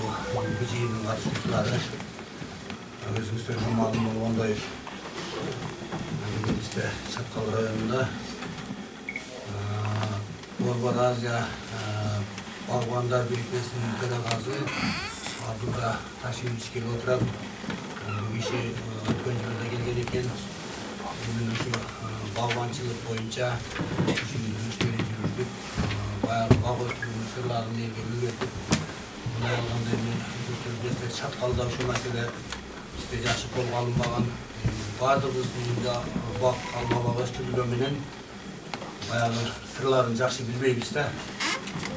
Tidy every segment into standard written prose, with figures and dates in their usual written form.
Bu jыйындын катышуучулары өзүңүздөргө маалым болгондой бизде Чаткал районунда Борбор Азия Багбандар бирикмесинин төрагасы Абдулла Ташиевич келип отурат. Бул киши өткөн жылда келген экен. Ушу багбанчылык боюнча жүрүштөрүн жүргүзүп, баягы бак өсүрүү сырларын элге үйрөтүп, мындай алганда эми Чаткалда ушул маселе бизде жакшы колго алынбаган. Баардыгыбыздын бак алма бак өстүрүлгөн менен баягы сырларын жакшы билбейбиз да.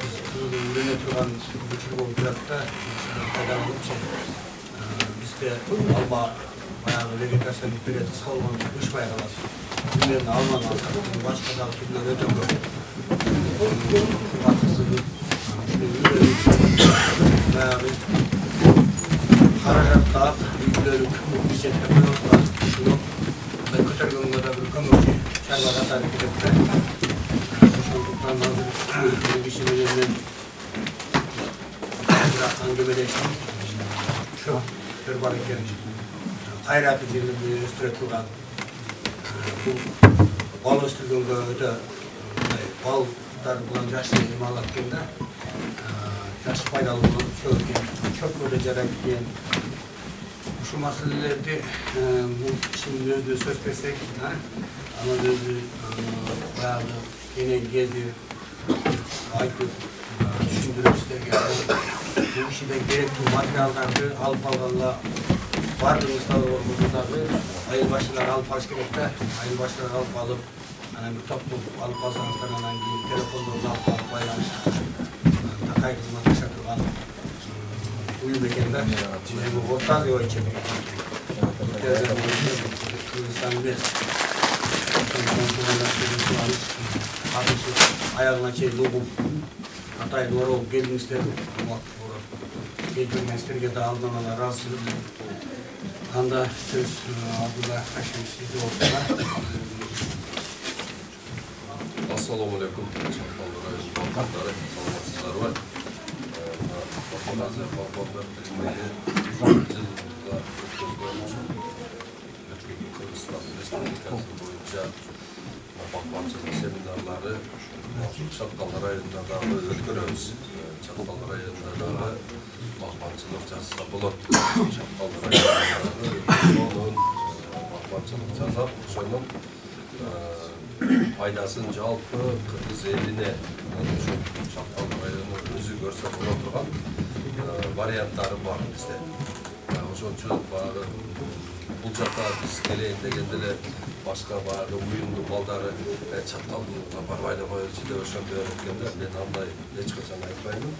Biz ürüne turgan bütün olgularda пайдаланып, bizde alma bayağı vegetasyon bir kısa olmanın üç bayrağı. Bunların almanın altında başka da türlü ödem yok. Bakısını bayağı kararap dağıp büyüklerlik bir şekilde koyuyorlar. Şunu ben kötürgünde de bir kömürcü çarlara sarıp gidip bu kişilerin bırakan göbeleştim. Şu bir barıkken hayratı cilimi üstüne turan bu bal üstüne öde ballar bulan yaşlı imalatken de yaşlı faydalı olan çok böyle cerrahken şu meselelerde bu şimdi özü söz pesek ama özü bayağı yine gezi aytıp düşündürüp sizlerge bu işden gerekli materiallardı alıp alganla bardığımızda ormundagı ayıl başları alıp alış gerek de ayıl başları alıp bir toplum alıp alsanızdan anan keyin telefonlarını alıp baylanış takay kızmata şakırgan uyum ekende bu Orta Azya ölçemi Kırgızistan bir ayağına doğup Hatay doğru olup gelmişler gelmezlerge de aldığına razısılık anda söz Abdullah Taşievich sizde oldular. Assalamu alaikum. Çatkal rayonu bakımları, salamatsızlar var. Bakım Azya Bakımlar bilimleri yılda Kırgızistan Respublikası boyunca bakımcılık seminerleri Çatkal rayonunda da ötkürüyoruz. Çatkal rayonunda da bakımcılık jasasa bolot. Çatkal rayonunda onun bakımcılık jasap, ошонун пайдасын жалпы Кыргыз элине Чаткал району өзү көрсө боло турган варианттары бар бизде. Ошон үчүн баягы бул жакка биз келейин дегенде эле башка баягы уюмдун балдары Чаткалдын барып айламайбызчы деп ошондой өткөндө мен андай эч качан айтпаймын.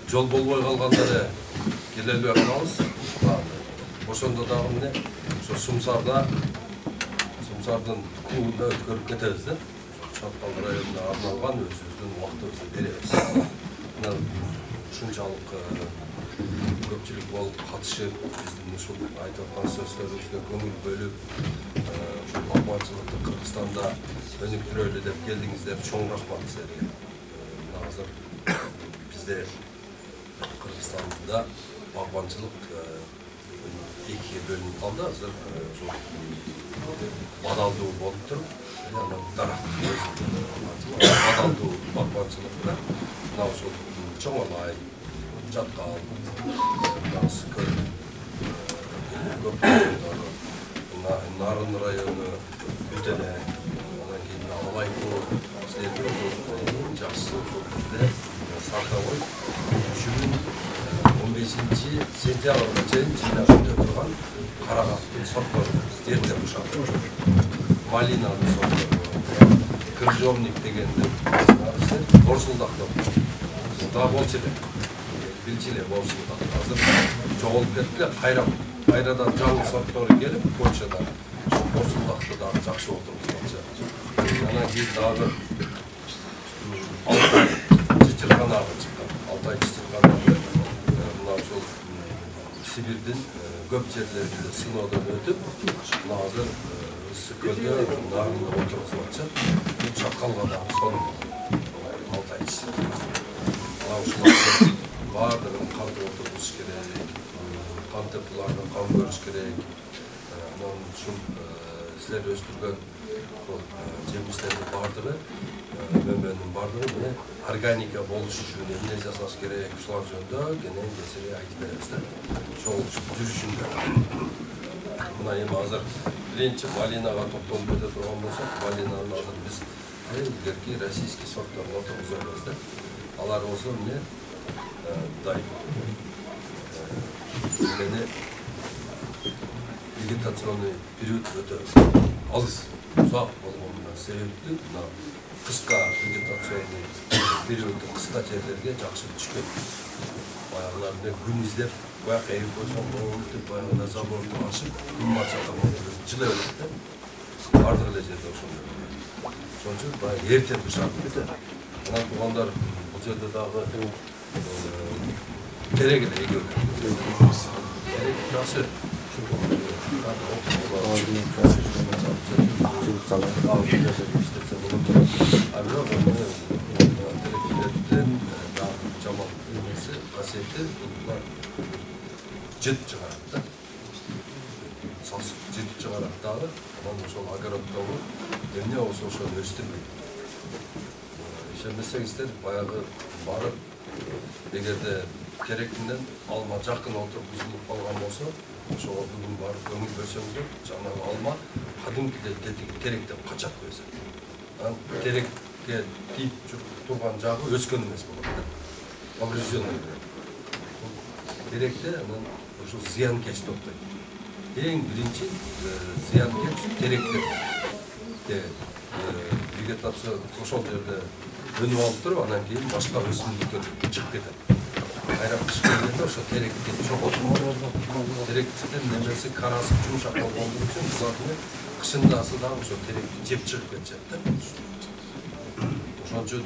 Жол болбой калганда эле келелбей калабыз. Ошондо дагы эмне ошо Сумсардын клубунда өткөрүп кетебиз да. Чаткал районуна арналган өзүбүздүн убактыбызды беребиз. Ушунчалык көпчүлүк болуп катышып, биздин ушул айтып аткан сөздөрүбүзгө көңүл бөлүп, ушул багбанчылыкты Кыргызстанда өнүктүрөлү деп келдиңиздер, чоң рахмат силерге. Азыр бизде Кыргызстанда багбанчылык экиге бөлүнүп калды. Азыр бадалдуу болуп туруп, бадалдуу багбанчылыкта мына ушул Чоң Алай, Чаткал, Сыкыр, Нарын району, Бүтеле, анан кийин Алайкуу, жакшы Сартабой, ушунун 15-сентябрга чейин жыйнашында турган карагаттын сорттору эртеп ушатып, малинанын сорттору, крыжовник дегенди борсулдак деп да болчу эле, билчү эле борсулдак. Азыр жоголуп кетти эле, кайрадан жаңы сорттору келип, Польшадан борсулдакты дагы жакшы отургузмакчы. Анан кийин дагы Алтай чычырканагы чыккан. Алтай чычырканагы мына ушул Сибирдин көп жерлеринде сыноодон өтүп, азыр Сыкырда нарында отургузмакчы. Чаткалга дагы сонун Алтай чычырканагы. Ушуларды баардыгын калтырып отуруп кылыш керек, кантип буларга кам көрүш керек. Анан ушул силер өстүргөн жемиштердин бардыгы, мөмөнүн бардыгы мына органика болуш үчүн эмне жасаш керек, ушулар жөнүндө кенен кесире айтып беребиз да. Ошол жүрүшүндө. Мына эми азыр биринчи малинага токтолуп кете турган болсок, малинаны азыр биз илгерки российский сортторго тургузабыз да. Алар болсо эмне дайым. Мени вегетационный период өтө алыс, узак болгонунан себептүү мына кыска вегетационный периодду кыска жерлерге жакшы түшкөн. Баягыларды күн издеп, баяк эрип койсоң, болуп баягыда заборду ашып, күн мачакка жылы өлөт да. Бардык эле жерде ошондой. Ошон үчүн баягы эрте бышап кетет. Анан туугандар бул жерде дагы керек эле эгер. Керек жакшы. Жет чыгарат да. Сасык жет чыгарат дагы. Анан ошол огороддогу эмне болсо ошону өстүрбөйт. Ишенбесеңиздер, баягы барып, эгерде керектинен алма жакын отургузулуп калган болсо, ошого бүгүн барып көңүл бөлсөңүздөр, жанагы алма кадимкидей керек деп качат өзү. Анан керекке тийип турган жагы өскөн эмес болот да. Поврежденный болот. Керекте анан ошо зыянкеч токтойт. Эң биринчи зыянкеч керекте. Вегетация ошол жерде өнүп алып туруп, анан кийин башка өсүмдүктөр чыгып кетет. Кайра кыш келгенде ошо керекти чогот. Керектин немеси карасы жумшак болгондугу үчүн буларды кышындасы дагы ошо керекти жеп чыгып кетишет да. Ошон үчүн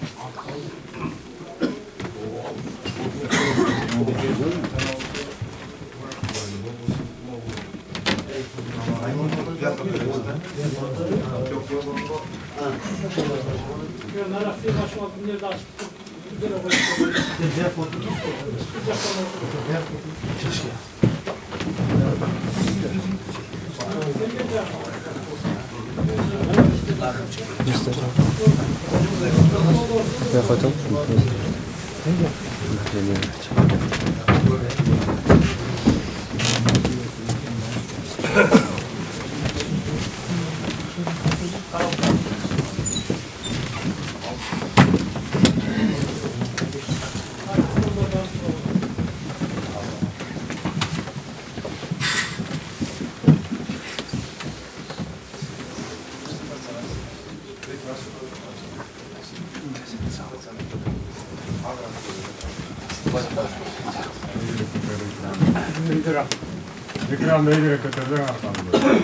Ekranda direkt öteden arkamda.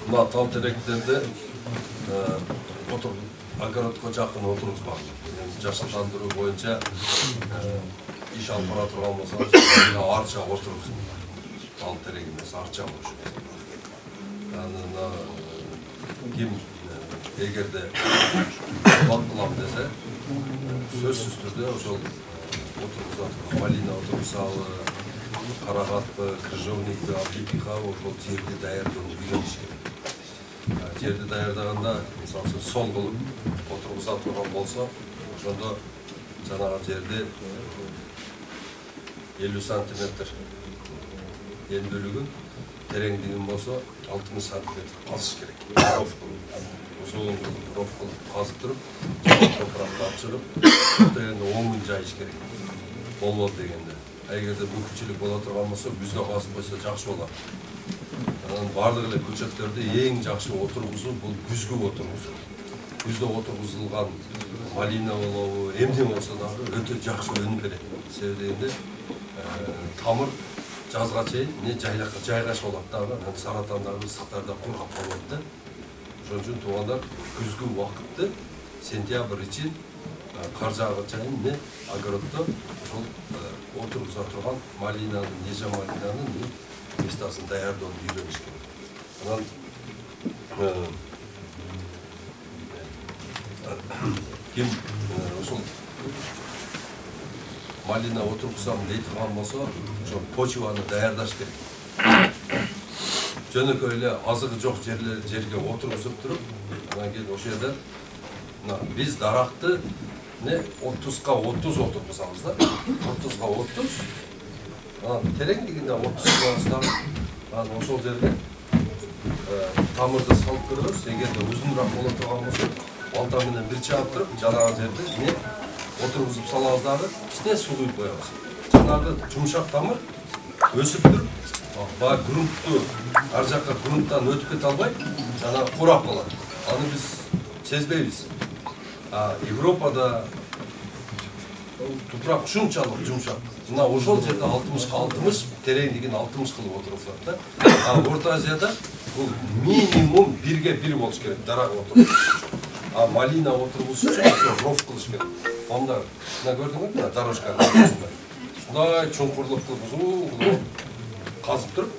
Mына тал теректерде огородко жакын отургузбак. Жашылдандыруу боюнча иш алып бара турган болсоңуз, арча отургузун. Тал терек эмес, арча болушу керек. Анан ким эгерде бак кылам десе, сөзсүз түрдө ошол отургузат. Малина отургузалы, карагатпы, крыжовникти, облепиха ошол жерди даярдоону үйрөнүш керек. Жерди даярдаганда, мисалы үчүн сол кылып отургуза турган болсо, ошондо жанагы жерди 50 сантиметр эндүүлүгүн, тереңдигин болсо 60 сантиметр казыш керек. Ров кылып, узун ров кылып казып туруп, топуракты ачырып, дегенде оңун жайыш керек. Болбойт дегенде. Эгерде мүмкүнчүлүк боло турган болсо, күздө казып койсо жакшы болот. Бардык эле көчөттөрдө эң жакшы отургузуу бул күзгү отургузуу. Күздө отургузулган малина болобу, эмне болсо дагы өтө жакшы өнүм берет. Себеби дегенде тамыр жазга чейин не жайлакка жайгашып алат дагы, саратандагы ысыктарда кургап калат да. Ошон үчүн туугандар күзгү убакытты сентябрь ичин кар жаагы чейин не огороддо ошол отургуза турган малинанын, нежа малинанын местасын даярдоону үйрөнүш керек. Анан ким ошол малина отургузам дей турган болсо, ошол почваны даярдаш керек. Жөнөкөй эле азыгы жок жерге отургузуп туруп, анан кийин ошол жерде биз даракты 30га 30 отургузабыз да. 30га 30. Анан тереңдигинде 30 кылабыз. Анан ошол жерге тамырды салып көрөбүз. Эгерде узунураак боло турган болсо, балта менен бир чаап туруп, жанагы жерди отургузуп салабыз дагы, ичине суу куюп коебуз. Жанагы жумшак тамыр өсүп туруп, баягы грунтту ар жакка грунттан өтүп кете албай, жанагы курап калат. Аны биз сезбейбиз. Европада тупрак ушунчалык жумшак. Мына ошол жерде 60га 60, тереңдигин 60 кылып отургузат да. Орто Азияда бул минимум 1ге 1 болуш керек, дарак отургузуш. Малина отургузуш үчүн ров кылыш керек. Онда мына көрдүңүз, мына дорожканын ортосунда. Ушундай чуңкурлук кылып, узун кылып казып туруп,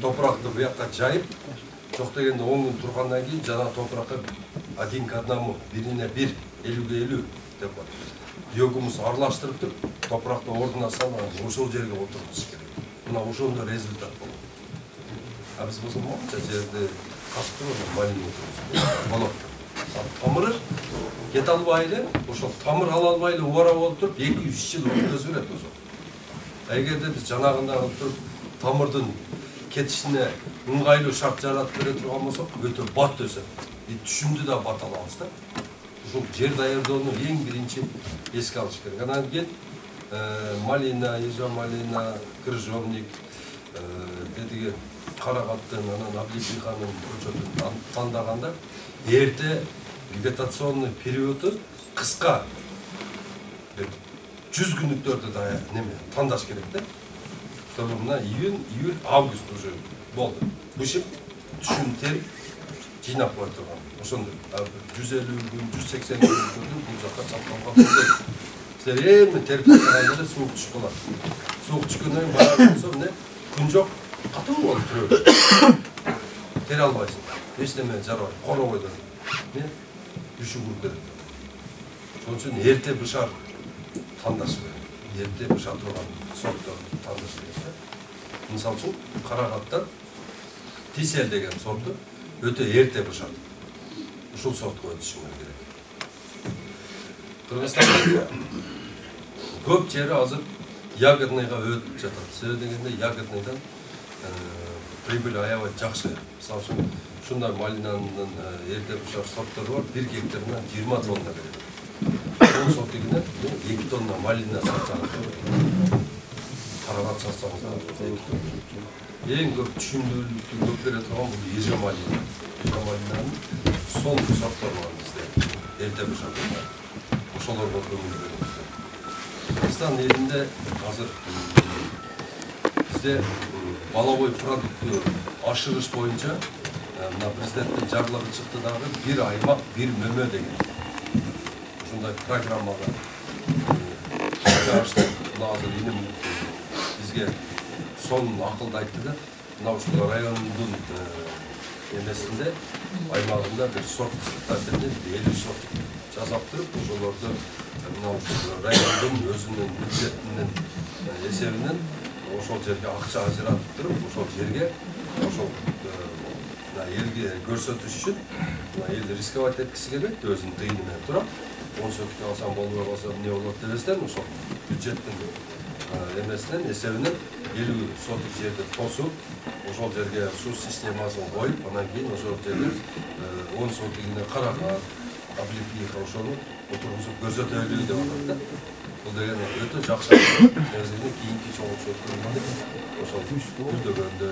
топуракты буякка жайып, жок дегенде 10 күн тургандан кийин жана топуракка 1 к 1, бирине 1, 50ге 50 деп бар. Биогумус аралаштырып туруп, топуракты ордуна салып, ошол жерге отургузуш керек. Мына ошондо результат болот. Биз болсо монча жерди казып туруп, малина отургузуп болот. Тамыры кете албай эле, ошол тамыр ала албай эле убара болуп туруп, 2-3 жыл өткөзүп берет ошол. Эгерде биз жанагында кылып туруп, тамырдын кетишине ыңгайлуу шарт жаратып бере турган болсок, өтө бат өсөт. Түшүмдү да бат алабыз да. Ушул жер даярдоону эң биринчи эске алыш керек. Анан кийин малина, ежа малина, крыжовник, дедиги карагаттын, анан облепиханын көчөтүн тандаганда эрте вегетационный периоду кыска 100 күнүктөрдү да тандаш керек да. Чтобы мына июль, август уже болду. Бышып, түшүм терип, жыйнап кое турган. Ошондой 150 күн, 180 күндүн бул жакка чапканга болбойт. Силер эми терип турганда эле суук түшүп калат. Суук түшкөндөн кийин барып болсо, эмне күн жок, катуу болуп турат. Тере албайсың. Эч неме жарабайт. Коробойдон. Эмне үшүгүп кетет. Ошон үчүн эрте бышар тандаш керек. Эрте быша турган сортторду тандаш керек. Мисалы үчүн карагаттан тисел деген сорту өтө эрте бышат. Ушул сортко өтүшүңөр керек. Кыргызстанда көп жери азыр ягодныйга өтүп жатат. Себеби дегенде ягодныйдан прибыль аябай жакшы. Мисалы үчүн ушундай малинанын эрте бушар сорттору бар, 1 гектарынан 20 тонна берет. Ол сортигине 2 тонна малина сатсаңыз, карагат сатсаңыз, эң көп түшүндүрүүлүктү көп бере турган бул эже малина. Эже малинанын son сорттор бар бизде. Эрте бушарда. Ошолорго көңүл беребиз. Кыргызстан элинде азыр bizde балабой продукты aşırış boyunca президенттин жарлыгы чыкты дагы bir аймак bir мөмө деген. Ушундай программага чыгыштык. Азыр иним бизге сонун акылды айтты да, мына ушул райондун эмесинде аймагында bir сорт статистикасын 50 сорт жасап туруп, ошолорду мына ушул райондун өзүнүн бюджетинин эсебинен ошол жерге акча ажыратып туруп, ошол жерге ошол элге көрсөтүш үчүн эл рисковать эткиси келбейт, өзүнүн тыйыны менен туруп, 10 сотке алсам болбой калса эмне болот дебестен, ошол бюджеттин эмесинен эсебинен 50 соток жерди тосуп, ошол жерге суу системасын коюп, анан кийин ошол жерде 10 сотигине карагат, облепиха ошону отургузуп көрсөтөлү деп атат да. Бул деген өтө жакшы. Сенин кийинки чоңчулуктун ошол күздөгөндө,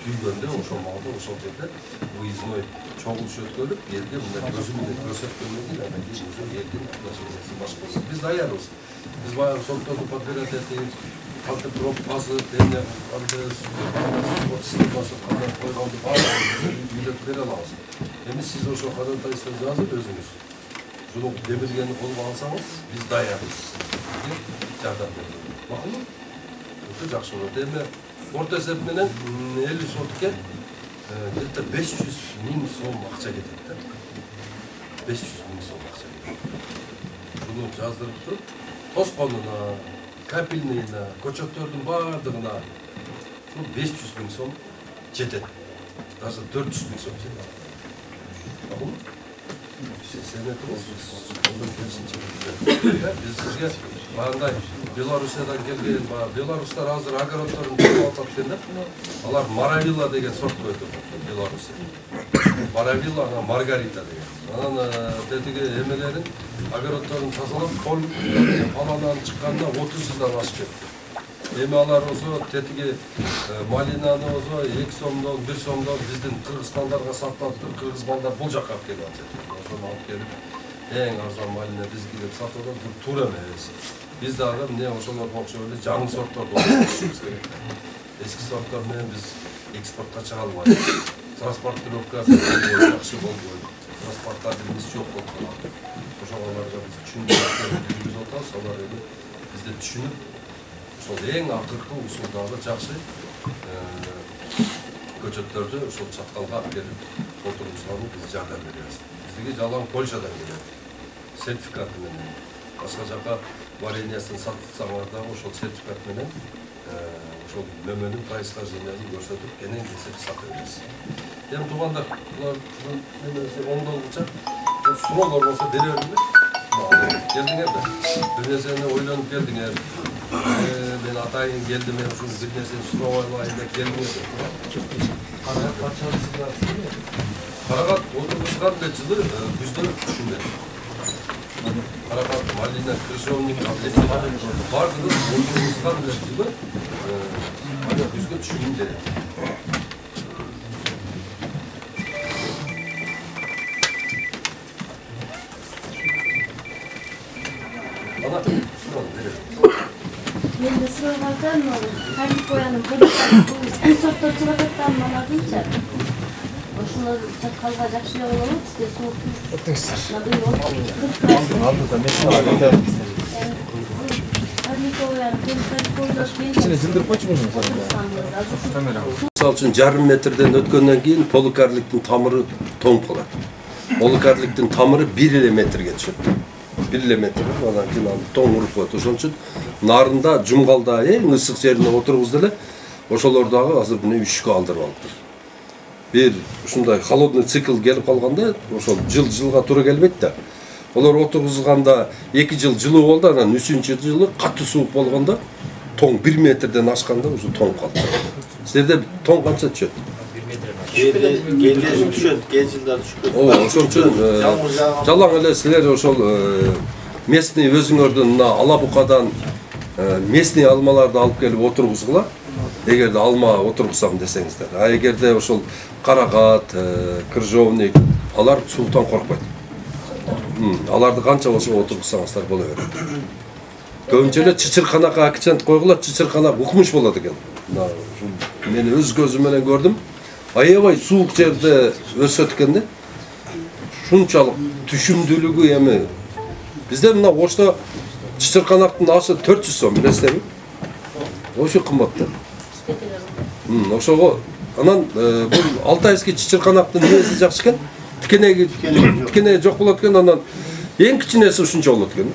күйгөндө ошол маалда ошол жерде выездной чогулуш өткөрүп, элге мындай көзү менен көрсөткөндөн кийин анан кийин ошо элдин отношениясы башка. Биз даярбыз. Биз баягы сортторду подбирать этип, кантип пробкасы, эмне кандай системасы кандай койгонду баарын үйрөтүп бере алабыз. Эми сиз ошо кадантайсыңыз азыр өзүңүз. Ушуну демилгени колго алсаңыз, биз даярбыз. Жардам беребиз. Макулбу? Өтө жакшы болот. Эми орто эсеп менен 50 сотке где-то 500.000 сом акча кетет да. 500.000 сом акча кетет. Буну жаздырып туруп, тосконуна, капельныйына, көчөттөрдүн баардыгына 500.000 сом жетет. Даже 400.000 сом жетет. Макулбу? Biz sizge bağınday Belarus'tan gelgen, Belarus'tar hazır agarodların çoğaltat dedi. Alar Maravilla деген sort koydu Belarus'a. Maravilla, Margarita деген. Anan dedigi emelerin agarodların tazalap kol falandan çıkkanda 30 yıldan aşıp ketти. Эми алар ошо тетиги малинаны ошо 2 сомдон, 1 сомдон биздин Кыргызстандарга сатып туруп, кыргыз балдар бул жакка алып келип атат. Ошону алып келип, эң арзан малина бизге келип сатып атат, бул туура эмес. Биз дагы эмне ошолорго окшоп эле жаңы сортторду өсүрүшүбүз керек. Эски сорттор менен биз экспортко чыга албайбыз. Транспортировкасы жакшы болбойт. Транспортабилдиги жок болуп калат. Ошолорго биз түшүндүрүп атабыз, алар эми бизди түшүнүп ошол эң акыркы усулдагы жакшы көчөттөрдү ошол чаткалга алып келип отургузганга биз жардам беребиз. Бизге жалаң Польшадан келет. Сертификаты менен. Башка жака вареньясын сатсаңар да ошол сертификат менен ошол мөмөнүн происхождениясын көрсөтүп, кенен кесип сатып беребиз. Эми туугандар, булардын немеси оңдолгуча суроолор болсо бере бериңер. Келдиңерби? Бир нерсени ойлонуп келдиңер. Ben atayın geldim ben şu zirnesini suravayla gelmiyor. Karakat parçalısılar değil mi? Karakat oturmuşlar da çılı güzde düşünmedi. Karakat malina kırışovnik ablesi vardı da oturmuşlar da çılı güzde düşünmedi. Bana soralım verelim. Ben de sıralardan mı olur? Hangi koyanın bu sortlar çırakattan mı anladınca? Boşuna kalacak şey olalım, işte soğuk bir nadı yok. Aldı da mesela Hangi koyanın, İçine zıldırıp açmıyor mu kamera? Misal üçün жарым метрден өткөндөн кийин полукарликтин тамыры тоңуп калат. Полукарликтин тамыры 1 метрге түшөт. 1 метр, анан кийин аны тоңуруп коет. Ошон үчүн нарында жумгалда эң ысык жерине отургузду эле, ошолор дагы азыр мына 3кө алдырып алыптыр. Бир ушундай холодный цикл келип калганда, ошол жылга туура келбейт да. Олар отургузганда 2 жыл жылуу болду, анан 3-жылы катуу суук болгондо тоң 1 метрден ашканда уже тоңуп калды. Сіздерде тон қанша түседі? Geldi düşüyor, genç yıllar düşüyor. Ошол үчүн жалаң эле силер ошол местный өзүңөрдүн мына Алабукадан местный алмаларды алып келип отургузгула. Эгерде алма отургузсам десеңиздер. А эгерде ошол карагат, крыжовник алар сууктан коркпойт. Аларды канча болсо отургузсаңыздар боло берет. Көбүнчө эле чычырканакка акцент койгула, чычырканак укмуш болот экен. Мен өз көзүм менен көрдүм. Аябай суук жерде өсөт экен да. Шунчалык түшүмдүүлүгү эми. Бизде мына Ошто чычырканактын ашы 400 сом, билесиздерби? Ошо кымбат да. Ошого анан бул Алтайский чычырканактын несі жакшы экен. Тикенеги жок болот экен, анан эң кичинеси ушунча болот экен.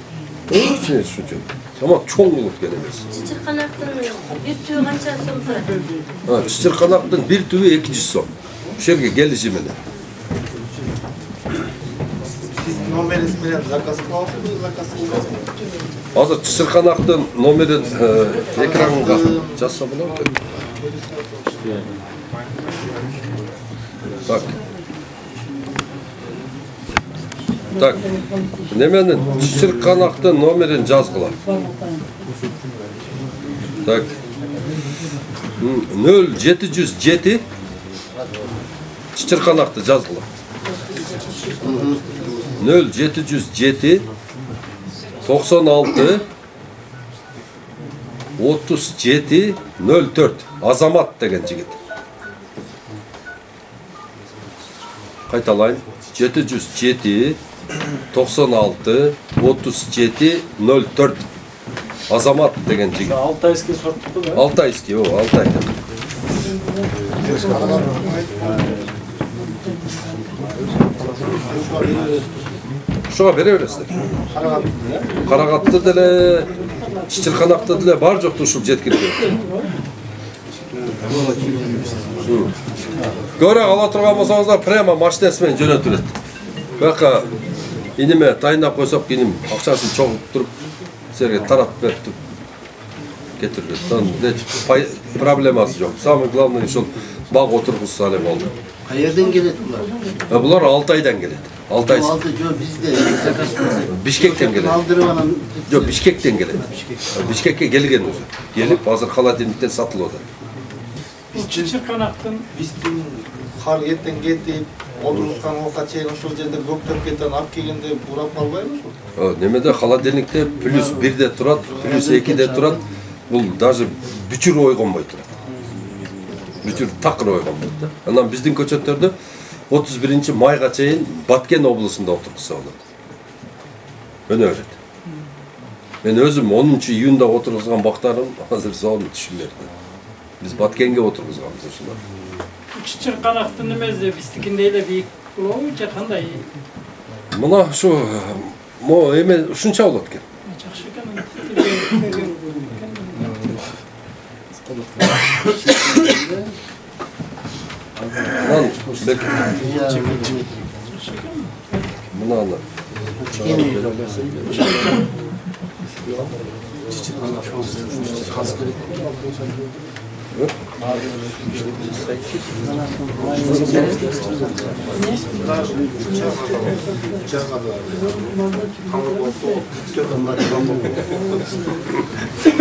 Эң кичинеси ушунча. Ama çoğun bulut gelemez. Çiçirkanak'tan bir tüy kança som turadi? Çiçirkanak'tan bir tüyü 200 som. Şerge gelişimine. Siz numarası bilen zakası kılıyorsunuz, zakası kılıyorsunuz. Hazır Çiçirkanak'tan numaranı ekranına жазса болады. Так. Так, неменің Çiçirkanak'tan номерін жазғыла. Так. 0707 Çiçirkanak'ta жазғыla. 0707 96 37 04 Azamat деген жігіт. Қайталайын. 707 96 37 04 Azamat деген жігіт. Алтайский сортту да? Алтайский, о, Алтайда. Şoğa bere öylesizler. Karagатты деле, Çiçirkanak'ta деле бар жоқты ушул жеткирип. Көре ала турган болсоңуздар прямо машинасы менен жөнөтүлөт. Бака иниме тайнап койсок иним акчасын чогуп туруп, силерге таратып берип туруп кетирилет. Проблемасы жок. Самый главный ушул баг отургузса эле болду. Kayerden gelet bunlar? Булар Алтайдан келет. Алтайский. Altı bizde zakaz Бишкектен келет. Aldırıvanın Жоқ, Бишкектен келет. Бишкекке келген өзү. Келип, азыр холодильниктен сатылып атат. Çiçirkanak'tan Bizden kar yetten getip, otururken o çeyin uşul жерде көктөп кетен ап келгенде бурап албайбыз ошо? Немеде холодильникте плюс 1-де турат, плюс 2-де турат. Бул даже бүтүр ойгонбой турат. Бүтүр такыр ойгонбойт да. Анан биздин көчөттөрдө 31 майга чейин Баткен облусунда отургузса болот. Мына өрөт. Мен өзүм 10 июнда отургузган бактарым азыр соны түшүнбөйт. Биз Баткенге отургузганбыз ошондо. Çiçirkanak'tan немезе биздикиндей эле бийик болобу же кандай? Мына ушу эме ушунча болот экен. Жакшы экен. Lan bek. Mına ana.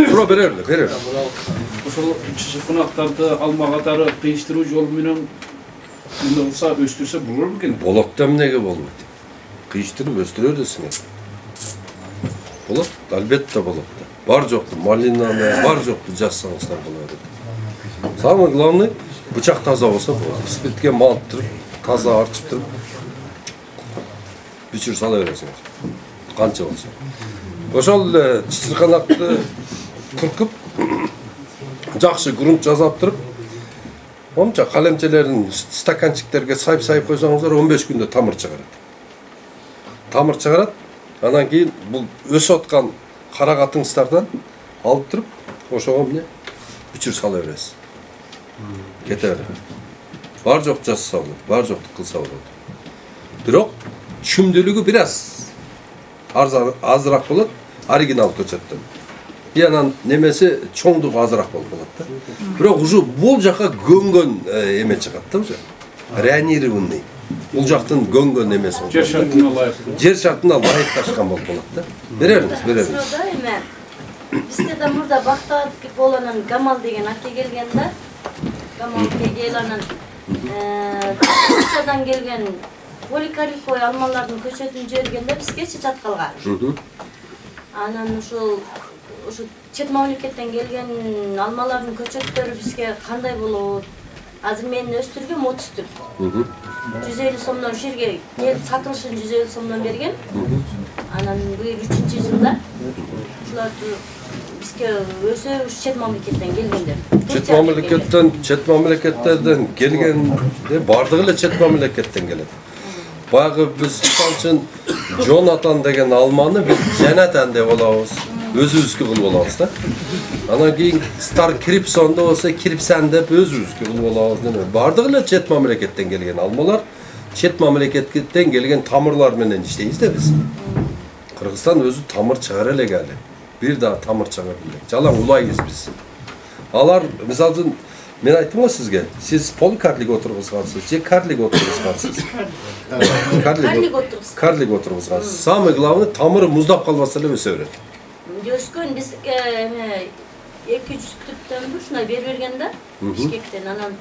Şura verir. Ошол чычырканактарды алма катары кыйыштыруу жолу менен мындай болса өстүрсө болор бекен? Болот да эмнеге болбойт. Кыйыштырып өстүрө бересиңер. Болот, албетте болот да. Бар жокту малинаны, бар жокту жазсаңыздар болот. Самый главный бычак таза болсо болот. Спиртке малып туруп, таза арчып туруп бүчүр сала бересиңер. Канча болсо. Ошол чычырканакты кыркып жакшы грунт жасап туруп, момча калемчелерин стаканчиктерге сайып койсоңуздар 15 күндө тамыр чыгарат. Тамыр чыгарат. Анан кийин бул өсүп аткан карагатыңыздардан алып туруп, ошого эмне бүчүр сала бересиз. Кете берет. Бар жок жазса болот, бар жокту кылса болот. Бирок түшүмдүүлүгү бир аз азыраак болот оригинал көчөттөн. Yandan nemesi çoğunduk azırak bol болады. Бірақ уже бұл жаққа көнгөн эме чыгат да уже. Реанированный. Бұл жақтың көнгөн эмеси. Жер шартына лайықты. Жер шартына лайыкташкан болуп калат да. Берермиз. Сырада эме бизде да мурда бакта боланан Гамал деген аке келген да. Гамал келанан Турциядан келген поликарикой алмалардын көчөтүн жибергенде бизге чаткалга. Анан ушул чет мамлекеттен келген алмалардын көчөттөрү бизге кандай болот? Азыр мен өстүргөм 30 түп. 150 сомдон жерге сатылышын 150 сомдон берген. Анан быйыл 3-жылда ушуларды бизге өсө чет мамлекеттен келгендер. Чет мамлекеттерден келгенде бардыгы эле чет мамлекеттен келет. Баягы биз үчүн Jonathan деген алманы биз Jonathan деп алабыз. Өзүбүзгө кылып алабыз да. Анан кийин Star Крипсонда болсо Крипсан деп өзүбүзгө кылып алабыз деме. Бардыгы эле чет мамлекеттен келген алмалар, чет мамлекеттен келген тамырлар менен иштейбиз да биз. Кыргызстан өзү тамыр чыгара элек эле. Бир дагы тамыр чыгара элек. Жалаң улайбыз биз. Алар мисалы мен айттым го сизге, сиз поликарлик отургузгансыз, же карлик отургузгансыз. Карлик отургузгансыз. Самый главный тамыры муздап калбаса эле өсө берет. Өскөн биз 200 түптөн ушуна берген да. Бишкектен анан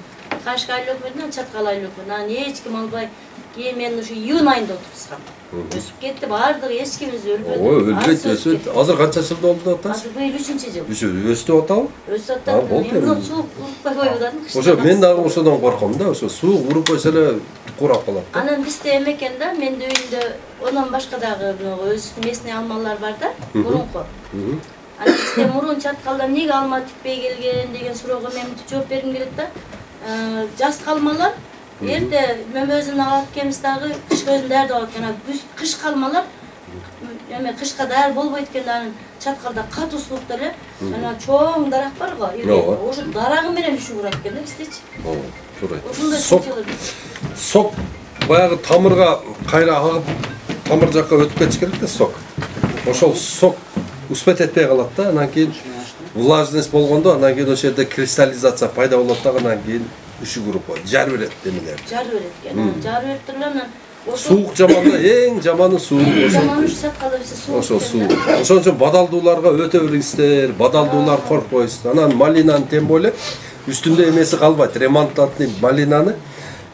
Кашкайлыкмын, Чаткалайлыкмын. Анан эч ким албай, кийин мен ушу июнь айында отургузгам. Өсүп кетти, бардыгы эч кимиз өлбөдү. Өлбөйт, өсөт. Азыр канча жыл болду атасыз? Азыр быйыл 3-жыл. Өстүп атабы? Өсүп атат. Мен суук уруппай коюп атам. Ошо мен дагы ошодон корком да, ошо суук уруп койсо эле курап калат да. Анан бизде эме экен да, менин үйүмдө ондан башка дагы өз местный алмалар бар да, мурунку. Анан бизде мурун Чаткалда эмнеге алма тикпей келген деген суроого мен жооп бергим келет да. Жас калмалар эрте мен өзүм алып келемиз дагы кыш көзүн даярдап алып экен. Кыш калмалар эме кышка даяр болбойт экен да, анан Чаткалда катуу суукта эле анан чоң дарак бар го. Ошо дарагы менен ушуу турат экен да биздечи. Ошондой сок баягы тамырга кайра агып тамыр жакка өтүп кетиш керек да сок. Ошол сок успеть этпей калат да, анан кийин влажность болгондо анан кийин ошол жерде кристаллизация пайда болот да, анан кийин үшүк уруп коет, жар берет демелер. Жар берет экен. Жар берип туруп анан суук жаманда эң жаманы суук. Жаманы Чаткалда бизде суук. Ошо суук. Ошон үчүн бадалдууларга өтө бериңиздер, бадалдуулар коркпойсуз. Анан малинаны тем более үстүндө эмеси калбайт, ремонтатный малинаны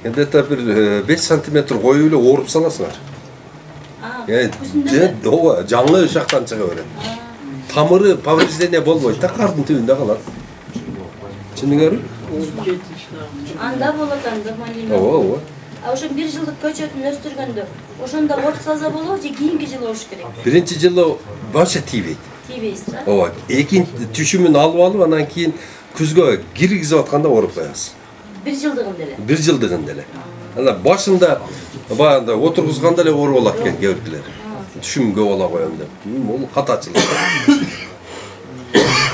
где-то бир 5 сантиметр коюп эле ооруп саласыңар. Ооба, жаңы ышактан чыга берет. Тамыры повреждение болбойт да, кардын түбүндө калат. Чындыгыбы? Анда болот анда малина. Ооба. А ошо 1 жылдык көчөтүн өстүргөндө, ошондо ортсаза болобу же кийинки жылы болуш керек? Биринчи жылы вообще тийбейт. Тийбейсиз да? Ооба. Экинчи түшүмүн алып алып, анан кийин күзгө киргизип атканда ооруп коесуз. 1 жылдыгында эле. 1 жылдыгында эле. Анан башында баягында отургузганда эле ооруп алат экен кээ-бирлер. Түшүм көп ала коем деп. Бул катачылык.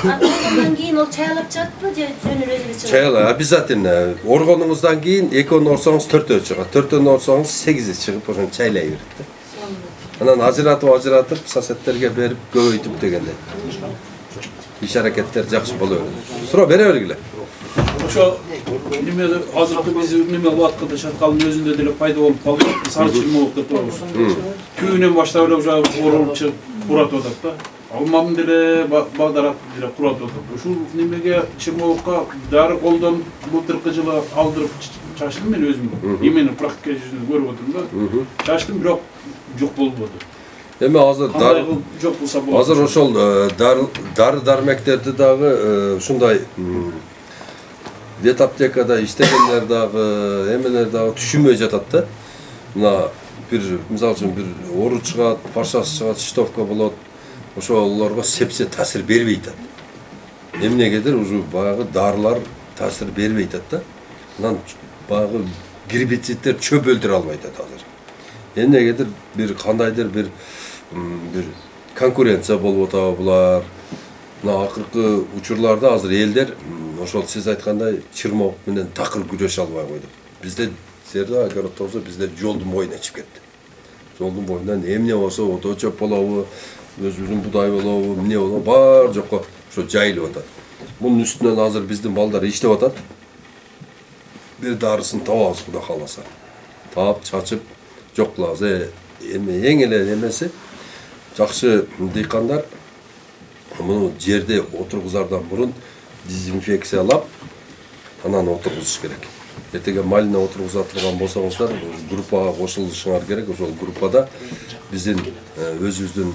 Андан кийин ол чайлап чыгатпы же жөн эле чыгат? Чайлап обязательно. Оргонуңуздан кийин 2 орсоңуз 4 чыгат. 4 орсоңуз 8 чыгып ошону чайлай берет да. Анан ажыратып соседтерге берип көбөйтүп дегенде. Иш аракеттер жакшы боло берет. Суроо бере бергиле. Ошо немеде азыркы биз неме убакытта Чаткалдын өзүндө деле пайда болуп калды. Сары чырмоок деп коебуз. Күйүнөн баштап эле уже ооруп чыгып куратып атат да. Алмамын деле багдарак деле куратып атат. Ушул немеге чырмоокка дары колдон былтыркы жылы алдырып чачтым мен өзүм. Именно практика жүзүндө көрүп отурдум да. Чачтым, бирок жок болбоду. Эми азыр жок болсо болот. Азыр ошол дары-дармектерди дагы ушундай ветаптекада иштегендер дагы, эмелер дагы түшүнбөй жатат да. Мына бир мисалы үчүн бир оору чыгат, паршасы чыгат, штовка болот. Ошолорго сепсе таасир бербей атат. Эмнегедир уже баягы дарылар таасир бербей атат да. Анан баягы гербицидтер чөп өлтүрө албай атат азыр. Эмнегедир бир кандайдыр бир конкуренция болуп атабы булар. Мына акыркы учурларда азыр элдер ошол сиз айткандай чырмоок менен такыр күрөшө албай койду. Бизде сиздерде огороддо бизде жолдун боюна чыгып кетти. Жолдун боюнан эмне болсо ото чөп болобу, өзүбүздүн будай болобу, эмне болобу бар жокко ошо жайылып атат. Bunun üstünden hazır bizden balдар işlep atat. Bir darısını tababız Kuda kalasa. Tap, çaçıp, çok lazım. Eң эле emesi, жақсы дыйкандар bunu жерде отыргузардан бурун дезинфекциялап, анан отыргузуш керек. Эртеге малина отыргуза турган болсоңуздар, группага кошулушуңар керек. Ошол группада биздин өзүбүздүн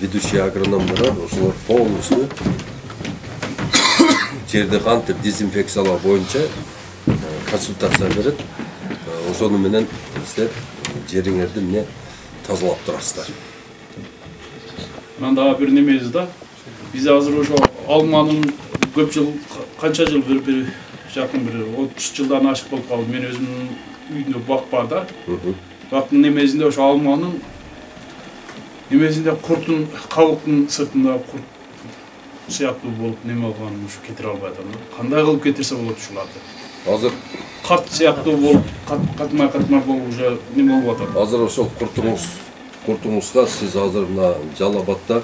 ведущий агрономдор, ошолор полностью жерди кантип дезинфекциялоо боюнча консультация берет. Ошону менен издеп жериңерди эмне тазалап турасыздар. Анан дагы бир немеси да. Биз азыр ошо алманын көп жыл, канча жыл бир жакын бир 30 жылдан ашык болуп калды. Мен өзүмдүн үйүмдө бак бар да. Бактын немесинде ошо алманын немесинде курттун, кабыктын сыртында курт сыяктуу болуп неме алганын ушу кетире албай атам да. Кандай кылып кетирсе болот ушуларды? Азыр Карт сыяктуу болуп, катмай болуп уже неме болуп атат. Азыр ошол куртуңузга сиз азыр мына Жалал-Абадта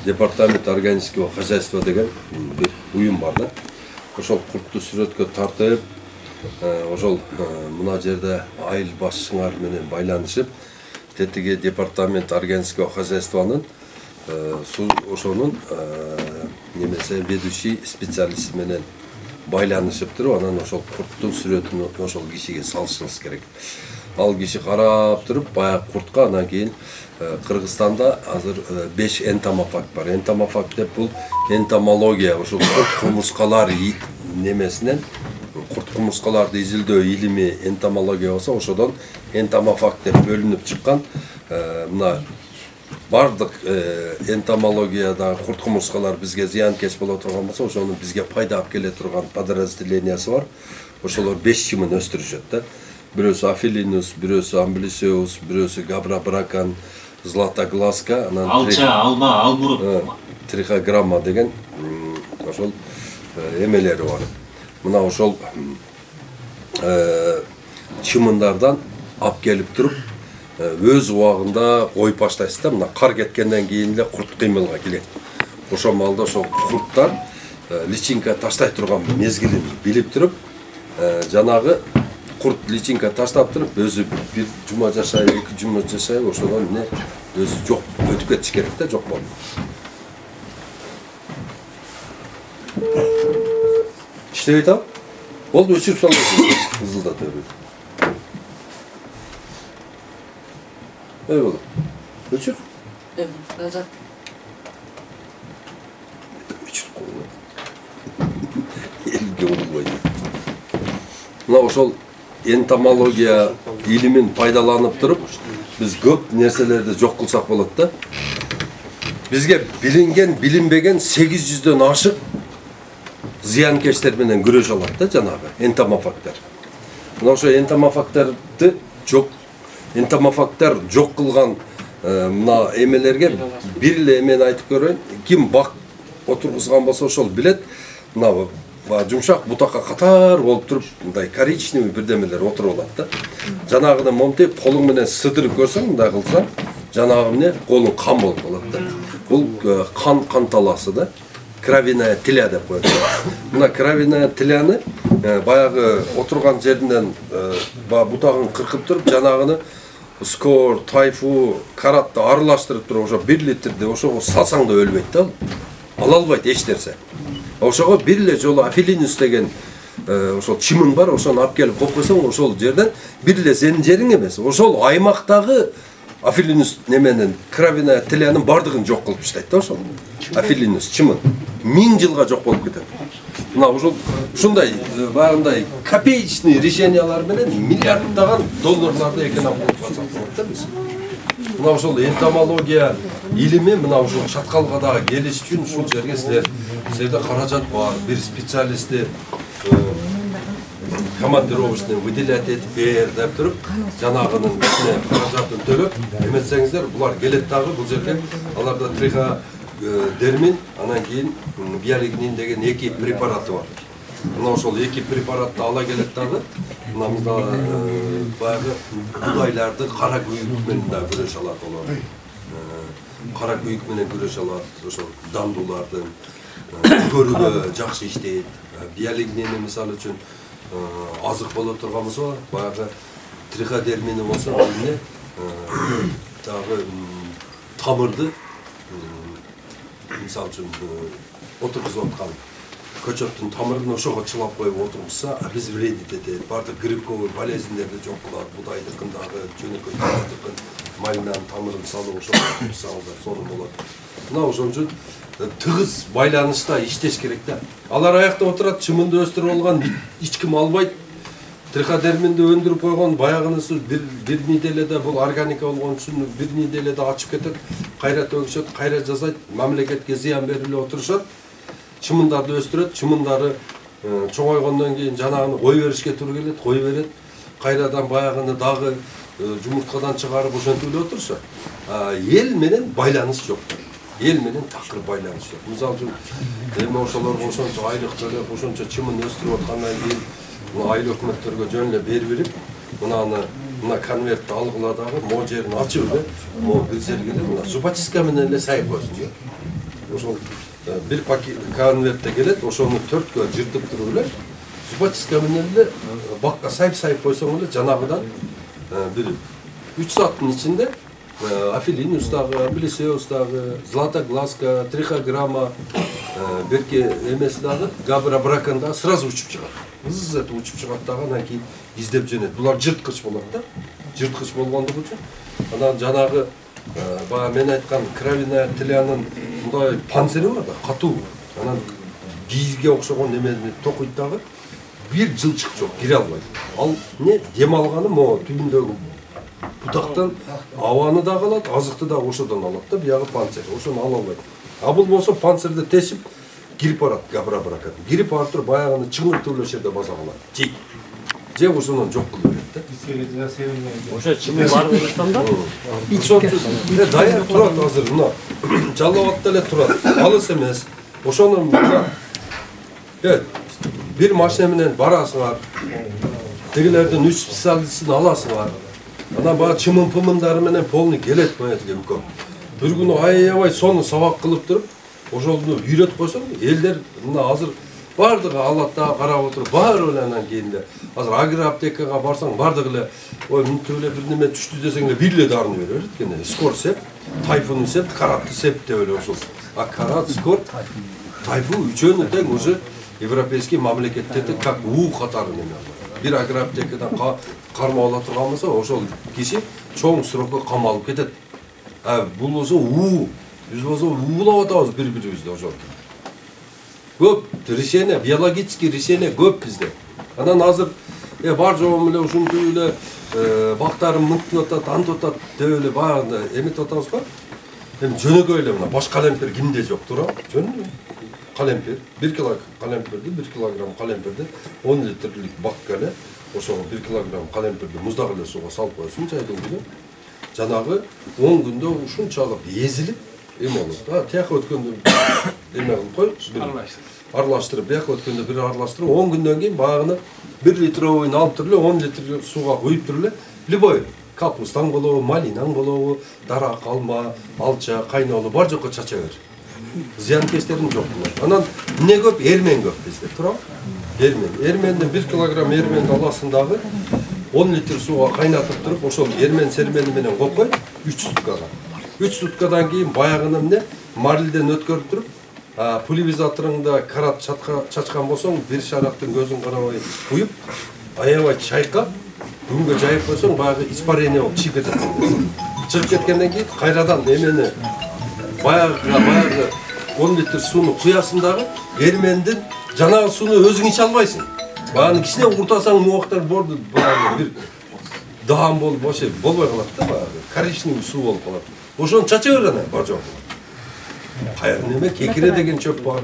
департамент органического хозяйства деген бир уюм бар да. Ошол куртту сүрөткө тартып, ошол мына жерде айыл башчыңар менен байланышып, тетиги департамент органического хозяйствонун ошонун немесе ведущий специалист менен байланышып туруп, анан ошол курттун сүрөтүн ошол кишиге салышыңыз керек. Ал киши карап туруп, баягы куртка анан кийин Кыргызстанда азыр 5 энтомофаг бар. Энтомофаг деп бул энтомология, ошол курт кумурскалар немесинен курт кумурскаларды изилдөө илими энтомология болсо, ошодон энтомофаг деп бөлүнүп чыккан мына бардык энтомологияда курт кумурскалар бизге зыянкеч боло турган болсо, ошону бизге пайда алып келе турган подразделениясы бар. Ошолор 5 чымын өстүрүшөт да. Бирөөсү Афилинус, бирөөсү Амблисеус, бирөөсү Габрабракан, Златогласка, анан Алча, алма, алмурут, трихограмма деген ошол эмелери бар. Мына ошол чымындардан алып келип туруп, өз убагында коюп баштайсыз да. Мына кар кеткенден кийин эле курт кыймылга келет. Ошол маалда ошол курттар личинка таштай турган мезгилин билип туруп, жанагы курт личинка таштап туруп, өзү бир жума жашай, 2 жума жашай, ошодон эмне өзү жок өтүп кетиш керек да, жок болуп. İşte tamam. Oldu uçup sallasın. Hızıldat öyle. Eyvallah. Uçur. Evet, Razak. Uçur kolunu. Elge olmaydı. Mına oşol entomologiya ilimin paydalanıp durup, biz köp nerselerde jok kılsak bolat da. Bizge bilingen, bilinbegen 800'den aşık ziyankeşler menен күрөш алат да жанагы энтомофагдар. Мына ошо энтомофагдарды жок кылган мына эмелерге бир эле эмени айтып көрөйүн. Ким бак отургузган болсо ошол билет. Мына жумшак бутакка катар болуп туруп, мындай коричневый бирдемелер отуруп алат да. Жанагыны момтеп колуң менен сыдырып көрсөң, мындай кылсаң, жанагы эмне колуң кан болуп калат да. Бул кан таласы да. Кровяная тиля деп коет. Мына кровяная тиляны баягы отурган жеринен бутагын кыркып туруп, жанагыны скор, тайфу, каратты аралаштырып туруп, ошо 1 литрде ошого салсаң да өлбөйт да. Ала албайт эч нерсе. Ошого бир эле жолу Афилинус деген ошол чымын бар, ошону алып келип коюп койсоң, ошол жерден бир эле сенин жериң эмес, ошол аймактагы Афилинус неменен кровяная тилянын бардыгын жок кылып таштайт да ошол. Афилинус чымын 1000 жылга жок болуп кетет. Мына ошол ушундай баягындай копеечный решениялар менен миллиарддаган долларларды экономия кылып жатат да биз. Мына ошол энтомология илими мына ошол чаткалга дагы келиш үчүн ушул жерге силерде каражат бар, бир специалистти командировочный выделять этип бер деп туруп, жанагынын ичине каражатын төлөп, эметсеңиздер, булар келет дагы бул жерге. Аларда триходермин, анан кийин биолигнин деген 2 препараты бар. Мына ошол 2 препаратты ала келет дагы. Мынамызда баягы будайларды кара көйүк менен да күрөш алат олар. кара күйүк менен күрөшө алат, ошол дандуулардын көрүүгө жакшы иштейт. Биялигинени мисалы үчүн азык боло турган болсо, баягы триходермини болсо, эмне дагы тамырды мисалы үчүн отургузуп аткан көчөттүн тамырын ошого чылап коюп отургузса, обезвредить этет, баардык грибковый болезньдерди жок кылат, будайдыкындагы жөнөкөй тамырдыкын майынан тамырын салып ошого отурсаңыздар сонун болот. Мына ошон үчүн тыгыз байланышта иштеш керек да. Алар аякта отурат, чымынды өстүрүп алган, эч ким албайт. Триходерминди өндүрүп койгон баягынысы бир неделеде, бул органика болгон үчүн бир неделеде ачып кетет, кайра төгүшөт, кайра жасайт, мамлекетке зыян берилип отурушат. Чымындарды өстүрөт, чымындары чоңойгондон кийин жанагыны кой беришке туура келет, кой берет. Кайрадан баягыны дагы жумурткадан чыгарып ошентип эле отурушат. Эл менен байланыш жок. Эл менен такыр байланыш жок. Мисалы үчүн, эми ошолорго ошончо айлык төлөп, ошончо чымын өстүрүп аткандан кийин айыл өкмөттөргө жөн эле берип, мына конвертти алгыла дагы, могу жерин ачып эле, могу бир жерге эле мына зубочистка менен эле сайып койсун. Ошол bir paket konvertte gelet, ошону төрткө жыртып туруп эле, зубочистка менен эле бакка сайып койсоң эле жанагыдан бир 3 сааттын ичинде Афилинус дагы, Амблисеус дагы, Златоглазка, Трихограмма, берки эмеси дагы, Габра-бракан дагы сразу учуп чыгат. Ыз этип учуп чыгат дагы, анан кийин издеп жөнөйт. Булар жырткыч болот да. Жырткыч болгондугу үчүн анан жанагы баа мен айткан кровяная тлянын мындай панцири бар да, катуу. Анан кийизге окшогон немени токуйт дагы, бир жылчык жок, кире албайт. Ал не дем алганы могу түбүндөгү бутактан абаны да алат, азыкты да ошодон алат да, биягы панцир. Ошону ала албайт. А бул болсо панцирди тесип кирип барат, Габра-бракан. Кирип барып туруп баягыны чыңыртып эле жерде баса калат. Же ошондон жок кылып берет да. Ошо чымы бар болсом да. Даяр турат азыр мына. Жалал абадда эле турат. Алыс эмес. Ошону бир машина менен барасыңар. Тегилердин 3 специалистин аласыңар. Анан баа чымын-пымындары менен полный келет моетиге мүкөм. Бир күнү аябай сону сабак кылып туруп, ошону үйрөтүп койсоң, элдер мына азыр бардыгы алат да карап отуруп, баары эле анан кийинде. Азыр агроаптекага барсаң, бардыгы эле, ой, мынтип эле бир неме түштү десең эле бир эле дарыны бере берет экен. Скор сеп, тайфун сеп, каратты сеп деп эле ошол. А карат, скор, тайфун үчөөнү тең уже европейский мамлекеттерде как уу катары неме. Bir агроаптекадан кармап ала турган болсо, ошол киши чоң срокко камалып кетет. Бул болсо биз болсо уулап атабыз бири-бирибизди ошол. Көп решение, биологический решение көп бизде. Анан азыр бар жобом эле ушунтип эле бактарым мынтип атат, антип атат деп эле баягы эметип атабыз го. Эми жөнөкөй эле мына баш калемпир кимде жок тура? Жөн калемпир, 1 килограмм калемпирди, 1 килограмм калемпирди 10 литрлик бакка эле, ошого 1 килограмм калемпирди муздак эле сууга салып койсун жайдын күнү. Жанагы 10 күндө ушунчалык эзилип, эме болот. Тияка өткөндө эме кылып коюп, аралаштырып, бияка өткөндө бир аралаштырып, 10 күндөн кийин баягыны 1 литровойн алып туруп эле 10 литр сууга куюп туруп эле, любой капустаң болобу, малинаң болобу, дарак, алма, алча, кайнолу бар жокко чача бер. Зыянкештерин жок болот. Анан эмне көп? Эрмен көп бизде, тура? Эрменден 1 килограмм эрменди аласың дагы 10 литр сууга кайнатып туруп, ошол эрмен сермени менен коюп кой 3 суткага. 3 суткадан кийин баягыны эмне марльден өткөрүп туруп, пульверизаторуңда карат чачкан болсоң, бир шарактын көзүн карабай куюп, аябай чайкап, күнгө жайып койсоң, баягы испарение болуп чыгып кетет. Чыгып кеткенден кийин кайрадан эмени баягы 10 литр сууну куясың дагы, эрмендин жанагы сууну өзүң иче албайсың. Баягы кичине куртасаң муактар борду, бир даам болуп вообще болбой калат да, баягы коричневый суу болуп калат. Ошону чача бер анан, бар жок. Кайра неме кекире деген чөп бар,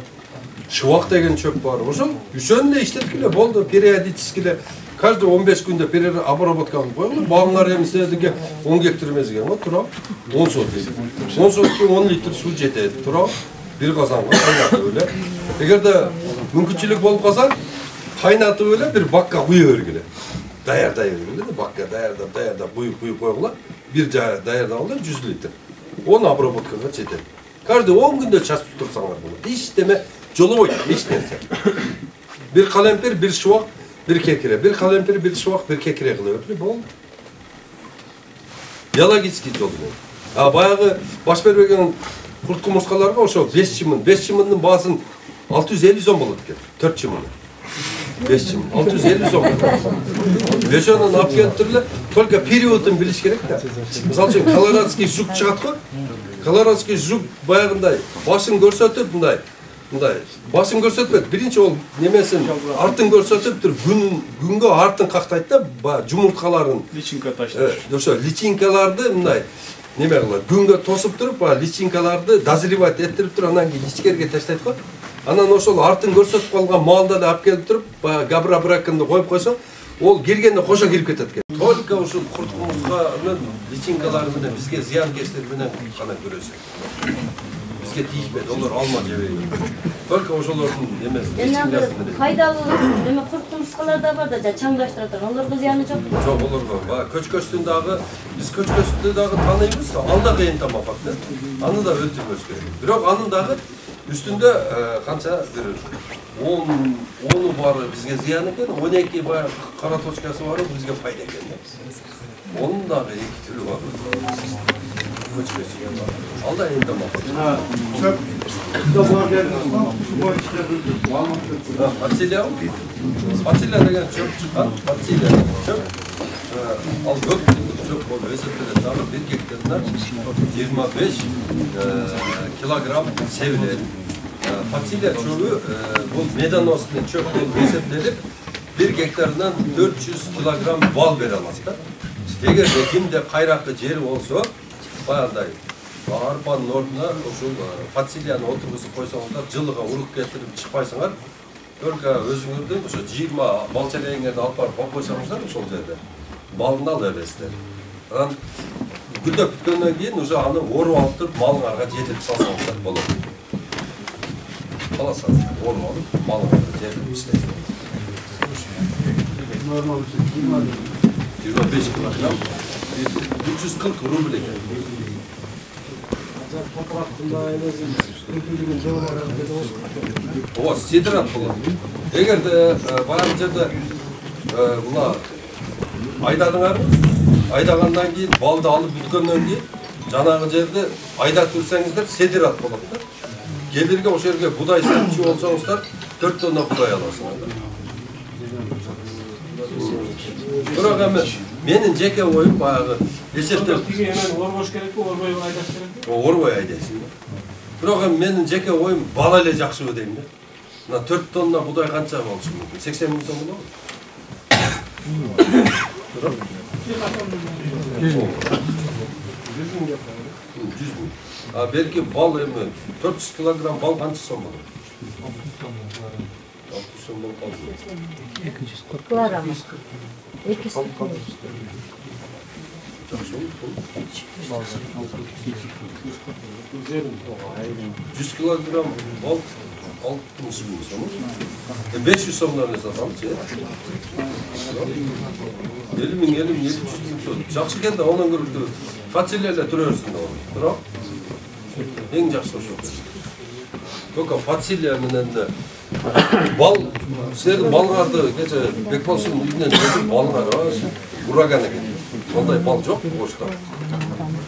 шыбак деген чөп бар. Ошол үчөөнү эле иштеткиле болду, периодически эле каждый 15 күндө обработка кылып койгула. Багыңар эмседиге 10 гектар эмес экен го, тура. 10 сотки. 10 сотки 10 литр суу жетет, тура. Бир казанга кайнатып эле. Эгерде мүмкүнчүлүк болуп калса, кайнатып эле бир бакка куя бергиле. Даярдай бергиле, бакка даярдап куюп койгула. Бир даярдап алып 100 литр. Onu обработкаға жетеді. Каждый 10 күнде чашып тұрсаңар болады. Ештеме жолы еш нәрсе. Bir kalempir, bir şuvak, bir kekire. Bir kalempir, bir şuvak, bir kekire kılıyor. Болды. Биологический жол. Баяғы баш бербеген құрт құмырсқаларға ошо 5 чымын. 5 чымынның басын 650 сом болады екен. 4 чымын. 5 чымын. 650 сом. Ошонун алып келиптирлер, только периодын билиш керек да. Мисалы үчүн колорадский жук чыгат го. Колорадский жук баягындай башын көрсөтүп мындай башын көрсөтпөйт. Биринчи ол немесин артын көрсөтүп туруп күнгө артын кактайт да, жумурткаларын личинка таштайт. Ошо личинкаларды мындай неме кылат. Күнгө тосуп туруп, личинкаларды дозревать этирип туруп, анан кийин ичкерге таштайт го. Анан ошол артын көрсөтүп калган малды да алып келип туруп, габра-бракынды коюп койсо, ол киргенде кошо кирип кетет экен. Только ушул курт кумурска менен личинкалар менен бизге зыянкечтер менен гана көрөсүк. Бизге тийишпейт, олар алма жебейт. Только ошолордун немеси личинкасы менен. Пайдалуу неме курт кумурскалар да бар да, чаңдаштыра турган. Олорго зыяны жок. Жок, олорго. Көчкөчтүн дагы, биз көчкөчтү дагы тааныйбыз, ал да кыйын тамак да. Аны да өлтүрбөш керек. Бирок анын дагы үстүндө канча бир 10 бары бизге зыян экен, 12 баягы кара точкасы бары бизге пайда экен. Onun dагы 2 түрү бар. Көчкөчү бар. Ал да эң тамак. Фацилия деген чөп чыккан, фацилия чөп. Ал көп чөп болуп эсептелет. Дагы 1 гектардан 25 килограмм себилет. Фацилия чөбү бул медоносный чөп болуп эсептелип 1 гектардан 400 килограмм бал бере алат да. Эгер кимде кайракты жери болсо, баягындай арпанын ордуна ушул фацилияны отургузуп койсоңуздар, жылыга уруп кетирип чыкпайсыңар, только өзүңөрдүн ошо 20 бал чарегиңерди алып барып коюп койсоңуздар ошол жерде балын ала бересиздер. Анан күндө бүткөндөн кийин уже аны оруп алып туруп малыңарга жетирип салсаңыздар болот. Аласыз, оруп алып малыңарга жетирип иштейсиз. 25 килограмм 340 рубль екен. О, сидират болот. Эгерде баягы жерде мына айдагандан кийин балды алып бүткөндөн кийин жанагы жерде айдатып жүрсөңүздөр сидират болот да. Келирге ошол жерге будай сатчу болсоңуздар 4 тонна будай аласыңар. Бирок эми менин жеке оюм баягы эсептеп орбош керекпи, орбой айдаш керекпи? Орбой айдайсың. Бирок эми менин жеке оюм бала эле жакшыбы дейм да. Мына 4 тонна будай канча болушу мүмкүн? 80 000 сом болобу? 100 000. Belki bal emin, 400 kilogram bal kaç son olur? 600 son bal kaldı. 240 gram. 240 gram. Çok son. 100 kilogram bal 60 bin son. 500 sonlar ne satalım ki? 50 bin, 700 bin son. Жақсы келді, онан көріпті фацилиялар түрерсің да оны. Бірақ, ең жақсы ошол. Только фацилия менен бал, сіздердің балғарды, кеше Бекболсунун үйінен жетіп балғар, ураган екен. Ондай бал жоқ, ошта.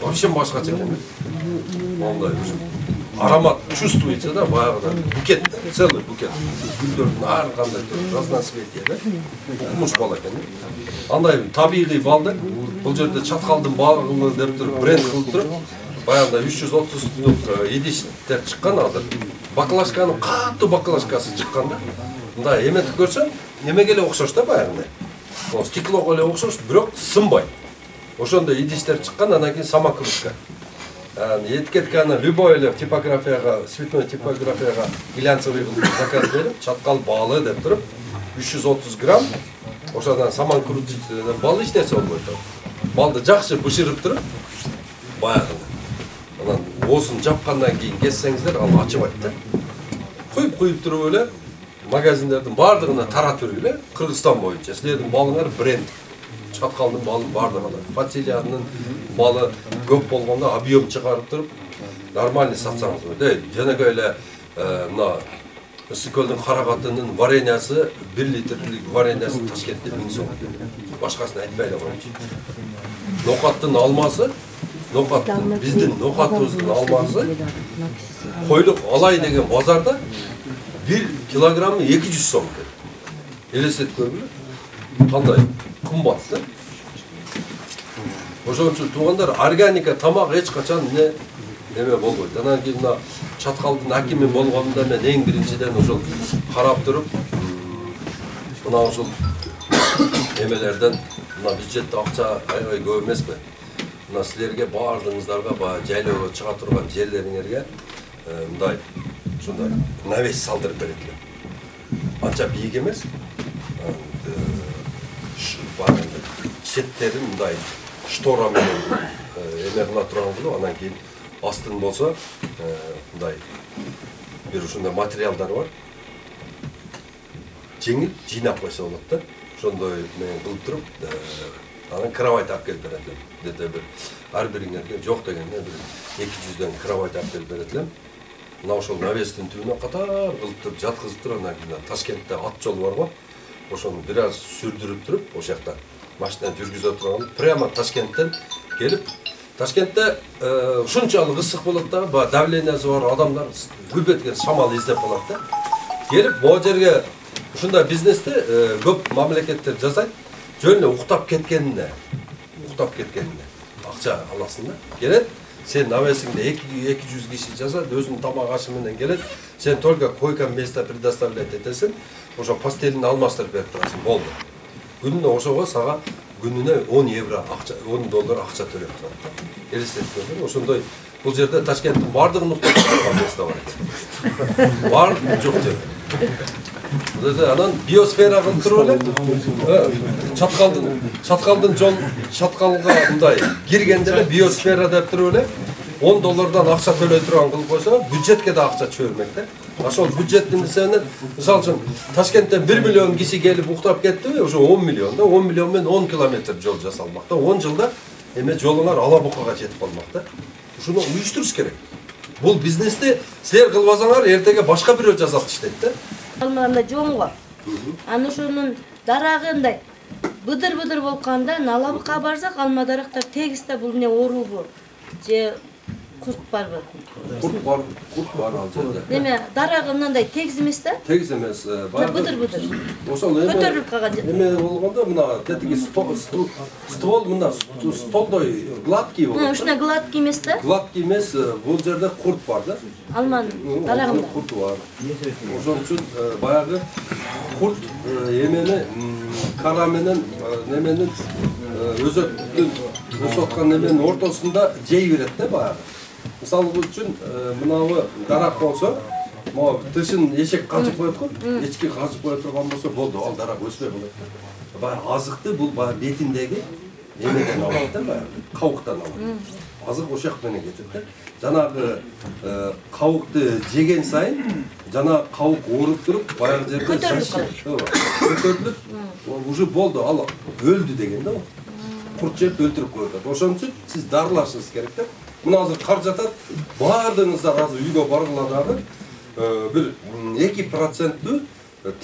Вообще башкача екен. Ондай аромат чувствуется, да, баяғыда. Букет, целый букет. Гүлдөрдүн ар кандай разноцветие, да? Кумуш бал экен. Андай табигый балды, бул жерде чаткалдын багы деп туруп, бренд кылып туруп, баягында 330 идиштер чыккан азыр. Баклажканын катуу баклажкасы чыккан да. Мындай эметип көрсөң, немеге эле окшош да баягындай. О, стеклого эле окшош, бирок сынбай. Ошондой идиштер чыккан, анан кийин самокрутка. Этикетканы любой эле типографияга, цветной типографияга глянцевый заказ берип, чаткал балы деп туруп, 330 грамм, ошодан самокрутчиден бал иштесе болбойт. Балды жакшы бышырып туруп, баягында. Анан оозун жапкандан кийин кессеңиздер, ал ачыбайт да. Куюп туруп эле магазиндердин бардыгына таратып эле, Кыргызстан боюнча силердин балыңар бренд чаткалдын балы бардыгы алат. Фацилиянын балы көп болгондо объем чыгарып туруп нормальный сатсаңыз дейт. Жанагы эле мына Ысыкөлдүн карагатынын вареньясы 1 литрлик вареньясы Ташкентте 1000 сом. Башкасын айтпай эле коеюн. Нокаттын алмасы, нокаттын биздин нокатыбыздын алмасы койлук алай деген базарда 1 килограммы 200 сом экен. Элестеткөнбү? Кандай кымбат да? Ошон үчүн туугандар органика тамак эч качан неме болбойт. Анан кийин мына Чаткалдын акими болгонумда мен эң биринчиден ошол карап туруп, мына ошол эмелерден мына бюджетте акча аябай көп эмеспи? Мына силерге баардыгыңыздарга баягы жайлоого чыга турган жерлериңерге мындай ушундай навес салдырып берет элем. Анча бийик эмес. Четтерин мындай штора менен эме кыла турган кылып, анан кийин астын болсо мындай бир ушундай материалдар бар. Жеңил жыйнап койсо болот да. Ошондой менен кылып туруп, анан кровать алып келип берет элем. Дете бир ар бириңерге жок дегенде бир 200дөн кровать алып келип берет элем. Мына ошол навестин түбүнө катар кылып туруп жаткызып туруп, анан кийин Ташкентте ат жол бар го. Ошону бир аз сүрдүрүп туруп, ошол жакта машина жүргүзө турган, прямо Ташкенттен келип, Ташкентте ушунчалык ысык болот да, давлениясы бар адамдар көп эткен шамал издеп калат да. Келип, могу жерге ушундай бизнести көп мамлекеттер жасайт, жөн эле уктап кеткенине акча аласың да. Келет, сен навесиңде 200 киши жасайт, өзүнүн тамак ашы менен келет, сен только койка место предоставлять этесиң, ошо постелин алмаштырып берип турасың, болду. Күнүнө ошого сага күнүнө 10 евро акча, 10 доллар акча төлөп турат. Элестеткенде ошондой бул жерде Ташкенттин бардыгын уктап турган место бар. Бар, жок жер. Анан биосфера кылып туруп эле чаткалдын жол чаткалга мындай киргенде эле биосфера деп туруп эле 10 доллардан акча төлөй турган кылып койсо, бюджетке да акча чөбөрмөк да. Ошол бюджеттин эсебинен, мисалы үчүн Ташкенттен 1 миллион киши келип уктап кеттиби, ошо 10 миллион да, 10 миллион менен 10 километр жол жасалмак да. 10 жылда эме жолуңар Алабукага жетип калмак да. Ушуну уюштуруш керек. Бул бизнести силер кылбасаңар, эртеге башка бирөө жасап иштейт да. Алмарында жоңго. Аны ошонун дарагындай быдыр-быдыр болканда, Алабукка барсак, алма дарактар тегисте бул эмне оорубу же курт барбы? Курт бар ал жерде. Неме дарагы мындай тегиз эмес да? Тегиз эмес, бар. Быдыр-быдыр. Ошол эме көтөрүлүп калган. Эме болгондо мына тетиги ствол мына столдой гладкий болот. Ушуна гладкий эмес да? Гладкий эмес, бул жерде курт бар да. Алманын дарагында. Курт бар. Ошон үчүн баягы курт эмени кара менен неменин өзөктүн өсүп аткан неменин ортосунда жей берет да баягы. Мисалы үчүн мынабы дарак болсо, могу тышын эшек качып коет го, эчки качып кое турган болсо болду, ал дарак өспөй калат. Баягы азыкты бул баягы бетиндеги эмеден алат да, баягы кабыктан алат. Азык ошол жак менен кетет да. Жанагы кабыкты жеген сайын, жана кабык ооруп туруп, баягы жерде көтөрүлүп, уже болду, ал өлдү деген да. Курт жеп өлтүрүп коет. Ошон үчүн сиз дарылашыңыз керек да. Мына азыр кар жатат, баардыгыңыздар азыр үйгө баргыла дагы бир 2%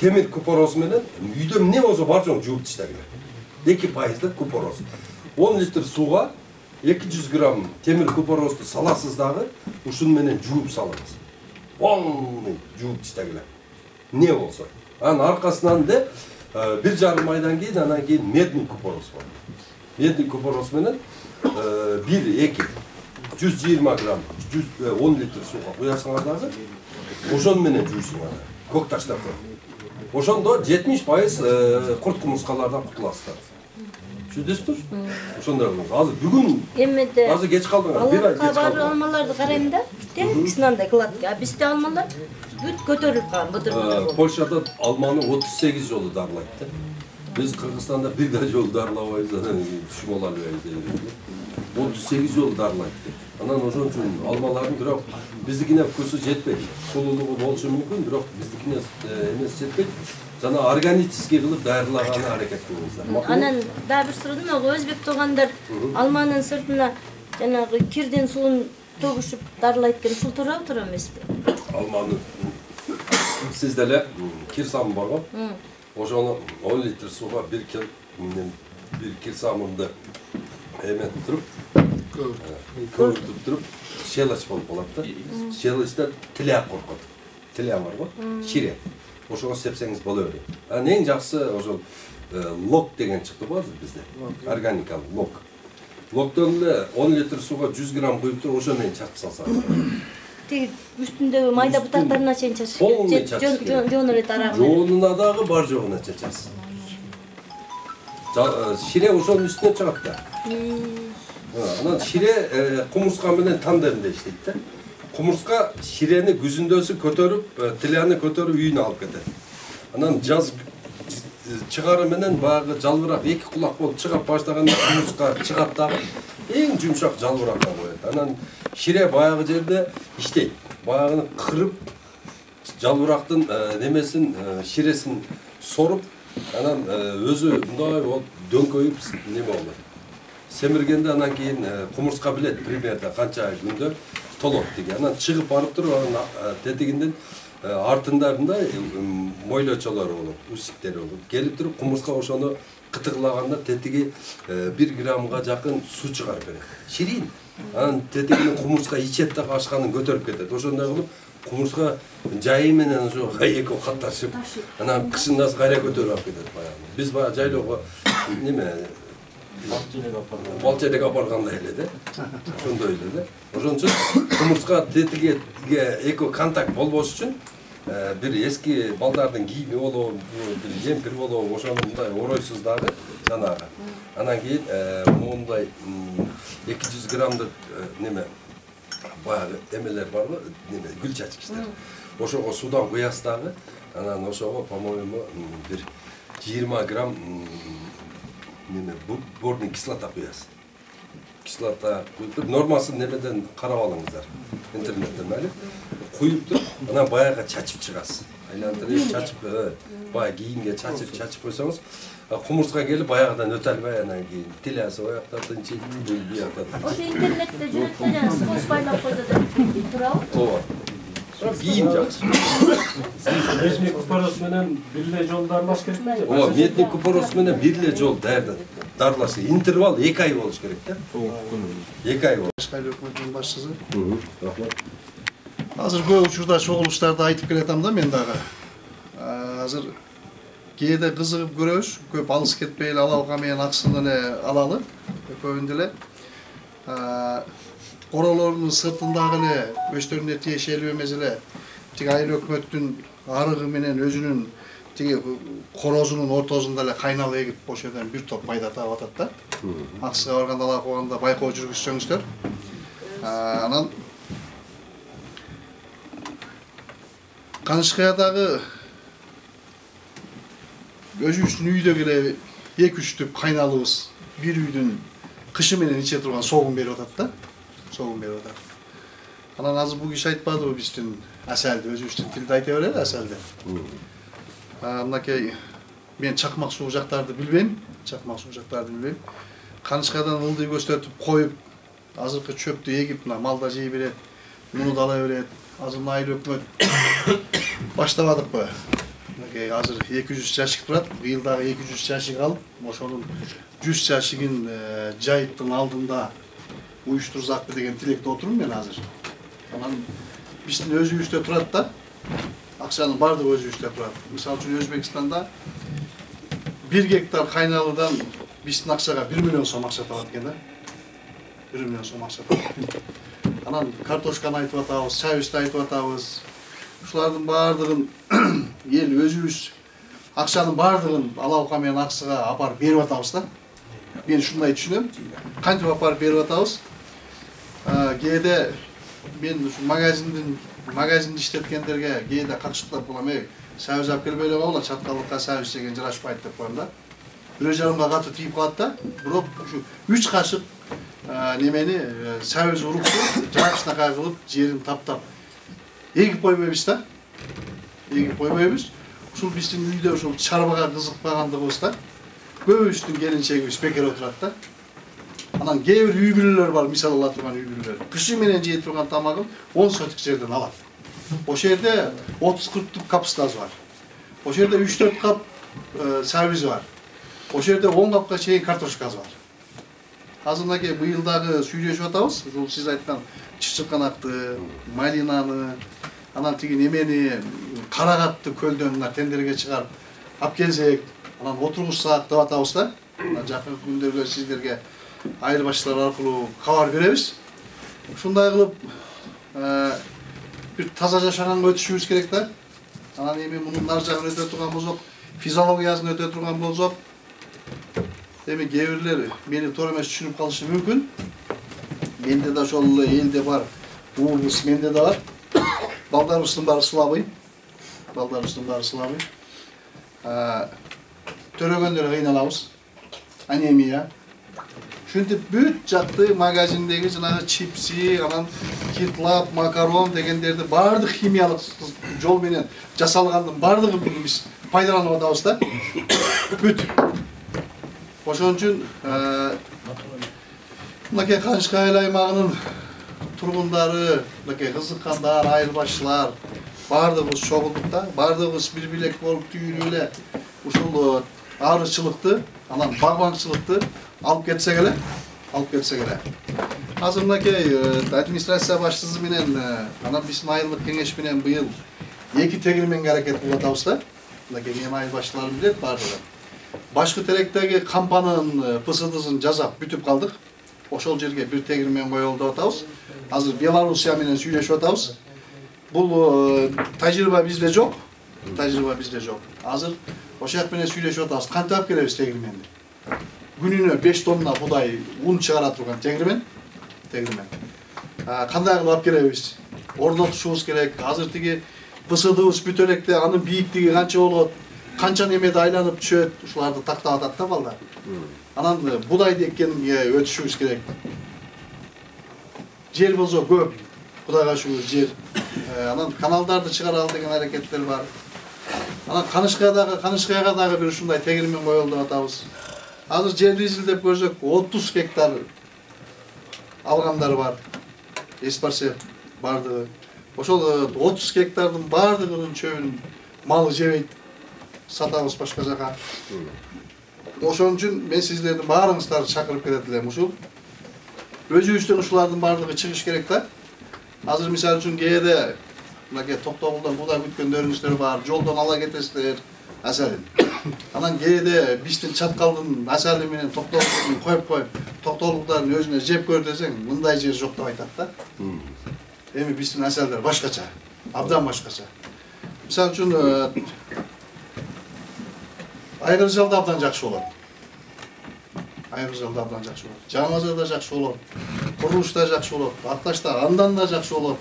темир купороз менен үйдө эмне болсо бар жоң жууп таштагыла. 2% купороз. 10 литр сууга 200 грамм темир купорозду саласыз дагы, ушун менен жууп салыңыз. Полный жууп таштагыла. Не болсо. Анын аркасынан де 1,5 айдан кийин анан кийин медный купороз бар. Медный купороз менен 1-2 120 грамм, 10 литр сууга куясыңар дагы, ошон менен жуйсуңар. Көк таштап коюп. Ошондо 70% курт кумурскалардан кутуласыздар. Түшүндүңүзбү? Ошондой кылыңыз. Азыр бүгүн эмеде азыр кеч калдыңар. Бир ай кеч калдыңар. Алмаларды карайм да, тегисинандай кылат. Бизде алмалар бүт көтөрүлүп калган, быдыр-быдыр болуп. Польшада алманы 38 жолу дарылайт да. Biz Kırgızistan'da bir de yol darlamayız, düşüm olalıyız deyildi. 38 yol darlaydı. Anan oşon üçün almaların biroq bizdikine kursu jetpeydi. Sululuğu boluşu mümkün, biroq bizdikine emes jetpeydi. Жана органический кылып даярлаганы аракет кылыңыздар. Анан дагы бир суроо эме, өзбек туугандар алманын сыртына жанагы кирдин суун төгүшүп дарылайт экен, ушул туура эмеспи? Алманы сизде эле кир самы бар го. Ошону 10 литр сууга 1 кир самынды эметип туруп, көбүртүп туруп, щелочь болуп калат да. Щелочта тиляк коркот. Тиляк бар го, шире. Ошого сепсеңиз боло берет. Анан эң жакшысы ошол лок деген чыкты го бизде. Органикалык лок. Локтон эле 10 литр сууга 100 грамм куюп туруп ошо менен чачып салсаңыз. Тиги үстүндөгү майда бутактарына чейин чачып. Жоонур эт арагы. Жоонуна дагы бар жогуна чачасыз. Шире ошонун үстүнө чыгат да. Анан шире кумурска менен тандемде иштейт да. Кумурска ширени күзүндөсү көтөрүп, тиляны көтөрүп үйүнө алып кетет. Анан жаз чыгары менен баягы жалбырак эки кулак болуп чыга баштаганда кумурска чыгат дагы эң жумшак жалбыракка коет. Анан шире баягы жерде иштейт. Баягыны кырып жалбырактын немесин, ширесин соруп, анан өзү мындай болуп дөңкөйүп неме болот. Семиргенде анан кийин кумурска билет примерно канча күндө толот деген. Анан чыгып барып туруп, анан тетигинден артында мындай мойлочолор болот, усиктери болот. Келип туруп кумурска ошону кытыклаганда тетиги 1 граммга жакын суу чыгарып берет. Ширин. Анан тетигинен кумурска ичет да ашканын көтөрүп кетет. Ошондой кылып кумурска жайы менен ошо эки катташып, анан кышында кайра көтөрүп алып кетет баягы. Биз баягы жайлоого неме балчелек апаргандай эле да. Ошондой эле да. Ошон үчүн кумурска тетиге эко контакт болбош үчүн бир эски балдардын кийими болобу, бир жемпир болобу, ошону мындай оройсуз дагы жанагы. Анан кийин мондай 200 граммдык неме баягы эмелер барбы, неме гүл чачкычтар. Ошого судан куясыз дагы, анан ошого, по-моему, бир 20 грамм неме борный кислота куясыз. Кислота куюп, нормасын немеден карап алыңыздар. Интернеттен эле куюп туруп, анан баягы чачып чыгасыз. Айландырып чачып, баягы кийимге чачып койсоңуз, кумурска келип баягыдан өтө албай, анан кийин тилясы оякта, тынчы, буякта. Ошо интернетте жүрөт да жана скотч байлап койсо да турабы? Ооба. Кийим жакшы. Метник купорос менен бирге жол дарылаш керекпи? Ооба, метник купорос менен бирге жол дарылаш. Интервал 2 ай болуш керек да. 2 ай болуш. Кайры өкмөтүнүн башчысы. Рахмат. Азыр көп учурда чогулуштарды айтып келатам да мен дагы. Азыр кээде кызыгып көрөбүз, көп алыс кетпей эле алабка менен аксын эле алалы. Көбүндө эле королордун сыртындагы эле өздөрүнө тиешелүү эмес эле тиги айыл өкмөттүн арыгы менен өзүнүн тиги корозунун ортосунда эле кайнал эгип ошол жерден бир топ пайда таап атат да. Аксыга барганда алак убагында байкоо жүргүзсөңүздөр. Анан Канышкаядагы өзүбүздүн үйдөгү эле 2-3 түп кайналыбыз бир үйдүн кышы менен иче турган согун берип атат да. Согун берип атат. Анан азыр бул киши айтпадыбы биздин аселди, өзүбүздүн тилде айта берели аселди. Мынакей мен чакмак суу жактарды билбейм, Канышкадан ылдый көстөтүп коюп, азыркы чөптү эгип, малда жей берет, муну да ала берет. Азыр айыл өкмөт баштабадыкпы? Мынакей азыр 200 жашик турат, быйыл дагы 200 жашик алып, ошонун 100 жашигин жайыттын алдында уюштурсакпы деген тилекте отурмун мен азыр. Анан биздин өзүбүздө турат да. Акчанын бардыгы өзүбүздө турат. Мисалы үчүн Өзбекстанда 1 гектар кайналыдан биздин акчага 1 миллион сом акча табат экен да. 1 миллион сом акча табат. Анан картошканы айтып атабыз, чайбызды айтып атабыз. Ушулардын бардыгын эл өзүбүз акчанын бардыгын алабка менен аксыга апарып берип атабыз да. Мен ушундай түшүнөм. Кантип апарып берип атабыз? Кээде мен ушу магазинди иштеткендерге кээде какшыктап болом, сабыз алып келбей эле калгыла, чаткалыкка сабыз жеген жарашпайт деп коем да. 1,5 katı tiyip kalat da. Bırak şu 3 kaşık nemeni saviz urup жакшынакай kılıp jerin taптap. Egip koymayız da. Egip koymayız. Ушул биздин үйдө ушул чарбага кызыкпагандыгыбыз да. Көбүбүздүн келинчегибиз бекер отурат да. Анан кээ бир үй бүлөлөр бар, мисал ала турган үй бүлөлөр. Кышы менен жей турган тамагын 10 сотик жерден алат. Ошол жерде 30-40 туп капустасы бар. Ошол жерде 3-4 кап сабизи бар. Ошол жерде 10 капка чейин картошкасы бар. Азыр мынакей быйыл дагы сүйлөшүп атабыз. Ушул сиз айткан чычырканакты, малинаны, анан тиги немени карагатты көлдөн мына тендерге чыгарып алып келсек, анан отургузсак деп атабыз да. Жакын күндөргө сиздерге айырбашчылар аркылуу кабар беребиз. Ушундай кылып бир таза жашаганга өтүшүбүз керек да. Анан эми мунун нар жагын өтө турган болсок, физиологиясын өтө турган болсок, эми кээ бирлер мени туура эмес түшүнүп калышы мүмкүн. Менде да ошол элде бар, уубуз менде да бар. Балдарыбыздын баары слабый. Төрөгөндөр кыйналабыз. Анемия. Ушинтип бүт жакты магазиндеги жанагы чипси, анан китлап, макарон дегендерди баардык химиялык жол менен жасалгандын баардыгын биз пайдаланып атабыз да. Бүт. Ошон үчүн мынакей Канышкай айыл аймагынын тургундары, мынакей кызыккандар, айырбашчылар баардыгыбыз чогулдук да, баардыгыбыз бир билек болуп түйүнүп эле ушул арычылыкты, анан багбаңчылыкты алып кетсек эле. Азыр мынакей администрация башчысы менен анан биздин айылдык кеңеш менен быйыл 2 тегирменге аракет кылып атабыз да. Мынакей эми айыл башчылары билет баардыгы. Башкы теректеги кампанын ПСДсын жасап бүтүп калдык. Ошол жерге бир тегирмен коелу деп атабыз. Азыр Белоруссия менен сүйлөшүп атабыз. Бул тажрыйба бизде жок. Азыр ошол жак менен сүйлөшүп атабыз. Кантип алып келебиз тегирменди? Күнүнө 5 тонна будай ун чыгара турган тегирмен. Кандай кылып алып келебиз? Орнотушубуз керек. Азыр тиги ПСДыбыз бүтө электе анын бийиктиги канча болот? Канча немеде айланып түшөт? Ушуларды тактап атат да балдар. Анан будайды эккенге өтүшүбүз керек. Жер болсо көп, Кудайга шүгүр жер. Анан каналдарды чыгара ал деген аракеттер бар. Анан Канышкайга дагы бир ушундай тегирмен коелу деп атабыз. Азыр жерди изилдеп көрсөк 30 гектар алгандар бар. Эспарсе бардыгы. Ошол 30 гектардын бардыгынын чөбүн малы жебейт. Сатабыз башка жака. Ошон үчүн мен сиздердин баарыңыздарды чакырып келет элем. Ушул өзүбүздөн ушулардын баардыгы чыгыш керек да. Азыр мисалы үчүн кээде мынакей Токтогулдан будай күткөндөрүңүздөр бар, жолдон ала кетесиздер асалын. Анан кээде биздин чаткалдын асалы менен Токтогулдун коюп Токтогулдардын өзүнө жеп көр десең, мындай жер жок деп айтат да. Эми биздин асалдар башкача, абдан башкача. Мисалы үчүн Айгыржалда абдан жакшы болот. Жаңазада жакшы болот. Курулушта жакшы болот. Атташта андан да жакшы болот.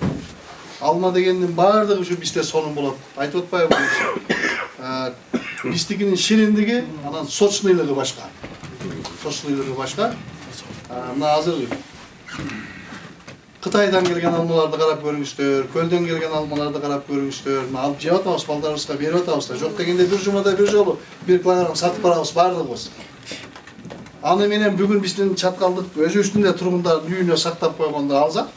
Алма дегендин баардыгы ушу бизде сонун болот. Айтып атпайбы? Биздикинин шириндиги, анан сочныйлыгы башка. Мына азыр Кытайдан келген алмаларды карап көрүңүздөр, көлдөн келген алмаларды карап көрүңүздөр. Алып жеп атабыз, балдарыбызга берип атабыз да. Жок дегенде бир жумада бир жолу 1 килограмм сатып барабыз бардыгыбыз. Аны менен бүгүн биздин чаткалдык өзүбүздүн тургундардын үйүнө сактап койгондо алсак,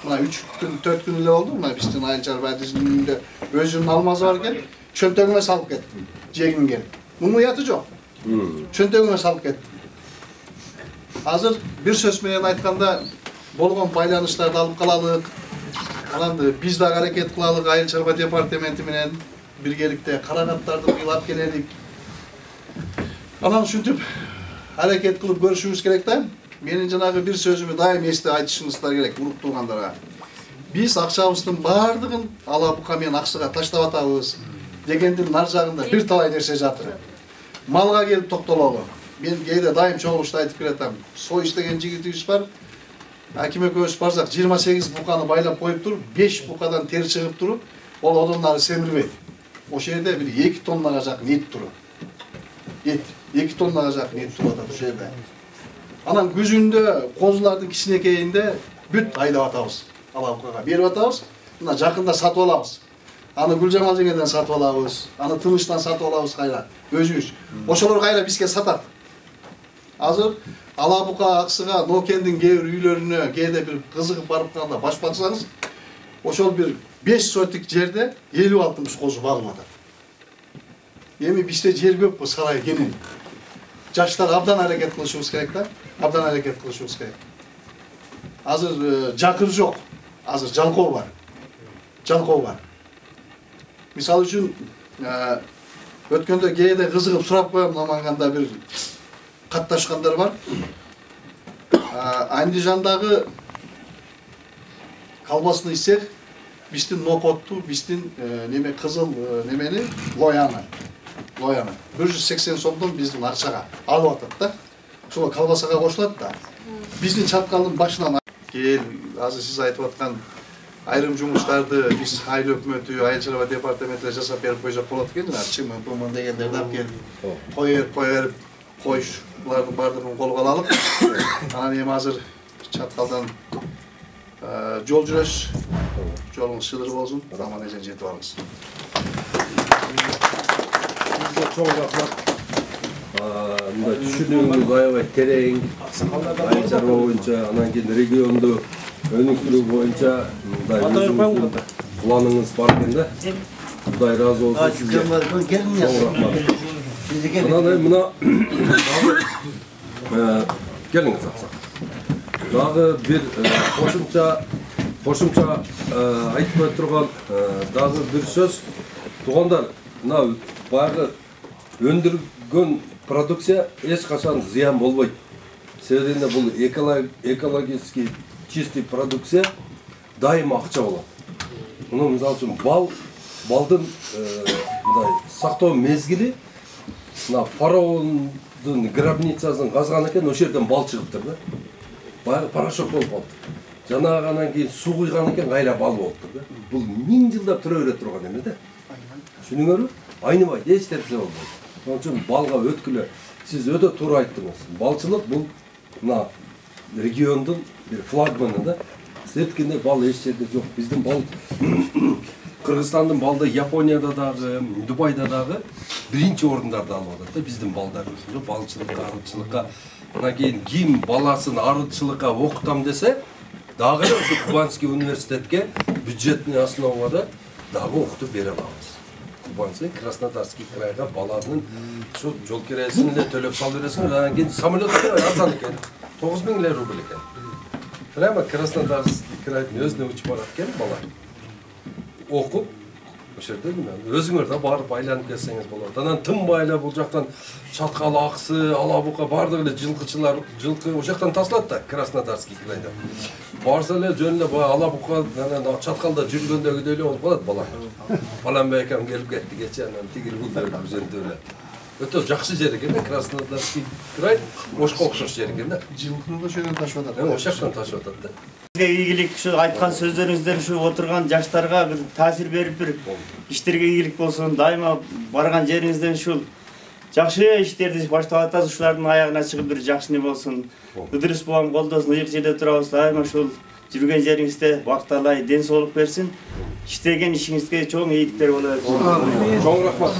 мына 3 күн 4 күн эле болду. Мына биздин айылчар байдын үйүндө өзүнүн алмасы бар экен. Чөнтөгүмө салып кеттим. Жегим келип. Мунун уяты жок. Чөнтөгүмө салып кеттим. Азыр бир сөз менен айтканда болгон байланыштарды алып калалык. Анан биз да аракет кылалык айыл чарба департаменти менен биргеликте карагаттарды ыйлап келелик. Анан ушинтип аракет кылып көрүшүбүз керек да. Менин жанагы бир сөзүмү дайым эсте айтышыңыздар керек уруп тургандарга. Биз акчабыздын баардыгын ала бука менен акчага таштап атабыз дегендин нар жагында бир талай нерсе жатыр. Малга келип токтололу. Мен кээде дайым чогулушта айтып келатам. Союз деген жигитибиз бар. Аким экөөбүз барсак 28 буканы байлап коюп туруп, 5 букадан тер чыгып туруп, ол одондары семирбейт. Ошол жерде бир 2 тоннага жакын эт турат. Эт. 2 tonnaga жакын ет туруп атат ошол жерде. Анан күзүндө козулардын кичинекейинде бүт айдап атабыз. Алабукага берип атабыз. Мына жакында сатып алабыз. Аны Гүлжамал жеңеден сатып алабыз. Аны Тыныштан сатып алабыз кайра. Өзүбүз. Ошолор кайра бизге сатат. Азыр Алабука, Аксыга, Нокендин кээ бир үйлөрүнө кээде бир кызыгып барып калганда баш баксаңыз, ошол бир 5 сотик жерде 56 козу багылып атат. Эми бизде жер көп сарай кенен. Жаштар абдан аракет кылышыбыз керек да. Абдан аракет кылышыбыз керек. Азыр жакыр жок. Азыр жалкоо бар. Жалкоо бар. Мисалы үчүн өткөндө кээде кызыгып сурап коем, наманганда бир катташкандар бар. Андижандагы колбасный цех биздин нокотту, биздин неме кызыл немени лояны. 180 сомдон биздин акчага алып атат да. Ошол колбасага кошулат да. Биздин чаткалдын башынан кел, азыр сиз айтып аткан айрым жумуштарды биз айыл өкмөтү, айыл чарба департаментине жасап берип койсок болот экен. Чымын, пымын дегендерди алып келип коюп, коюш булардын баардыгын колго алалык. Анан эми азыр чаткалдан жол жүрөбүз. Жолуңуз шылыр болсун, аман эсен жетип алыңыз. Çok rahmat. Munda düşündüğümüz aябай tereң, ayçar boyunca, anan keyin regiondu өнүктүрүү боюнча мындай планыңыз бар экен да. Кудай разы болсун сизге. Мына келиңиз аксак. Дагы бир кошумча айтпай турган дагы бир сөз. Туугандар, мына баягы өндүргөн продукция эч качан зыян болбойт. Себебинде бул экологический чистый продукция дайым акча болот. Муну мисалы үчүн балдын мындай сактоо мезгили мына фараондун гробницасын казган экен, ошол жерден бал чыгыптыр да. Баягы порошок болуп калды. Жанагы анан кийин суу куйган экен, кайра бал болуптур да. Бул 1000 жылдап тура бере турган эме да. Түшүнүңөрбү? Айныбайт, эч нерсе болбойт. Ошон үчүн балга өткүлө сиз өтө туура айттыңыз. Балчылык бул мына региондун бир флагманы да. Сиз айткендей бал эч жерде жок. Биздин бал Кыргызстандын балды Японияда дагы, Дубайда дагы биринчи орундарда алып атат да биздин балдар. Балчылыкка, арычылыкка, анан кийин ким баласын арычылыкка окутам десе, дагы ошо Кубанский университетке бюджетный основада дагы окутуп бере алабыз. Кубанский, Краснодарский крайга баланын şu жол киресин эле төлөп салып бересиң, анан кийин самолет арзан экен. 9000 рубль экен. Прямо Краснодарский крайдын өзүнө учуп барат экен бала. Окуп, ошол жерде өзүңөр да барып айланып келсеңиз болот. Анан тым байла бул жактан Чаткал, Аксы, Алабука бардыгы эле жылкычылар, жылкы ошол жактан тасылат да Краснодарский крайда. Барса эле жөн эле Алабука анан Чаткалда жүргөндөгүдөй эле болуп калат бала. Балам экем келип кетти кече анан тигил бул өзөндө эле. Өтө жакшы жер экен да Краснодарский край, ошко окшош жер экен да. Жылкыны да ошодон ташып атат. Ошол жактан ташып атат да. Сизге ийгилик, ушу айткан сөздөрүңүздөр ушу отурган жаштарга бир таасир берип бир иштерге ийгилик болсун. Дайыма барган жериңизден ушул жакшы иштерди баштап атасыз, ушулардын аягына чыгып бир жакшы не болсун. Ыдырыс бабам колдосун, ыйык жерде турабыз. Дайыма ушул жүргөн жериңизде бакталай, ден соолук берсин. Иштеген ишиңизге чоң ийгиликтер боло берсин. Чоң рахмат.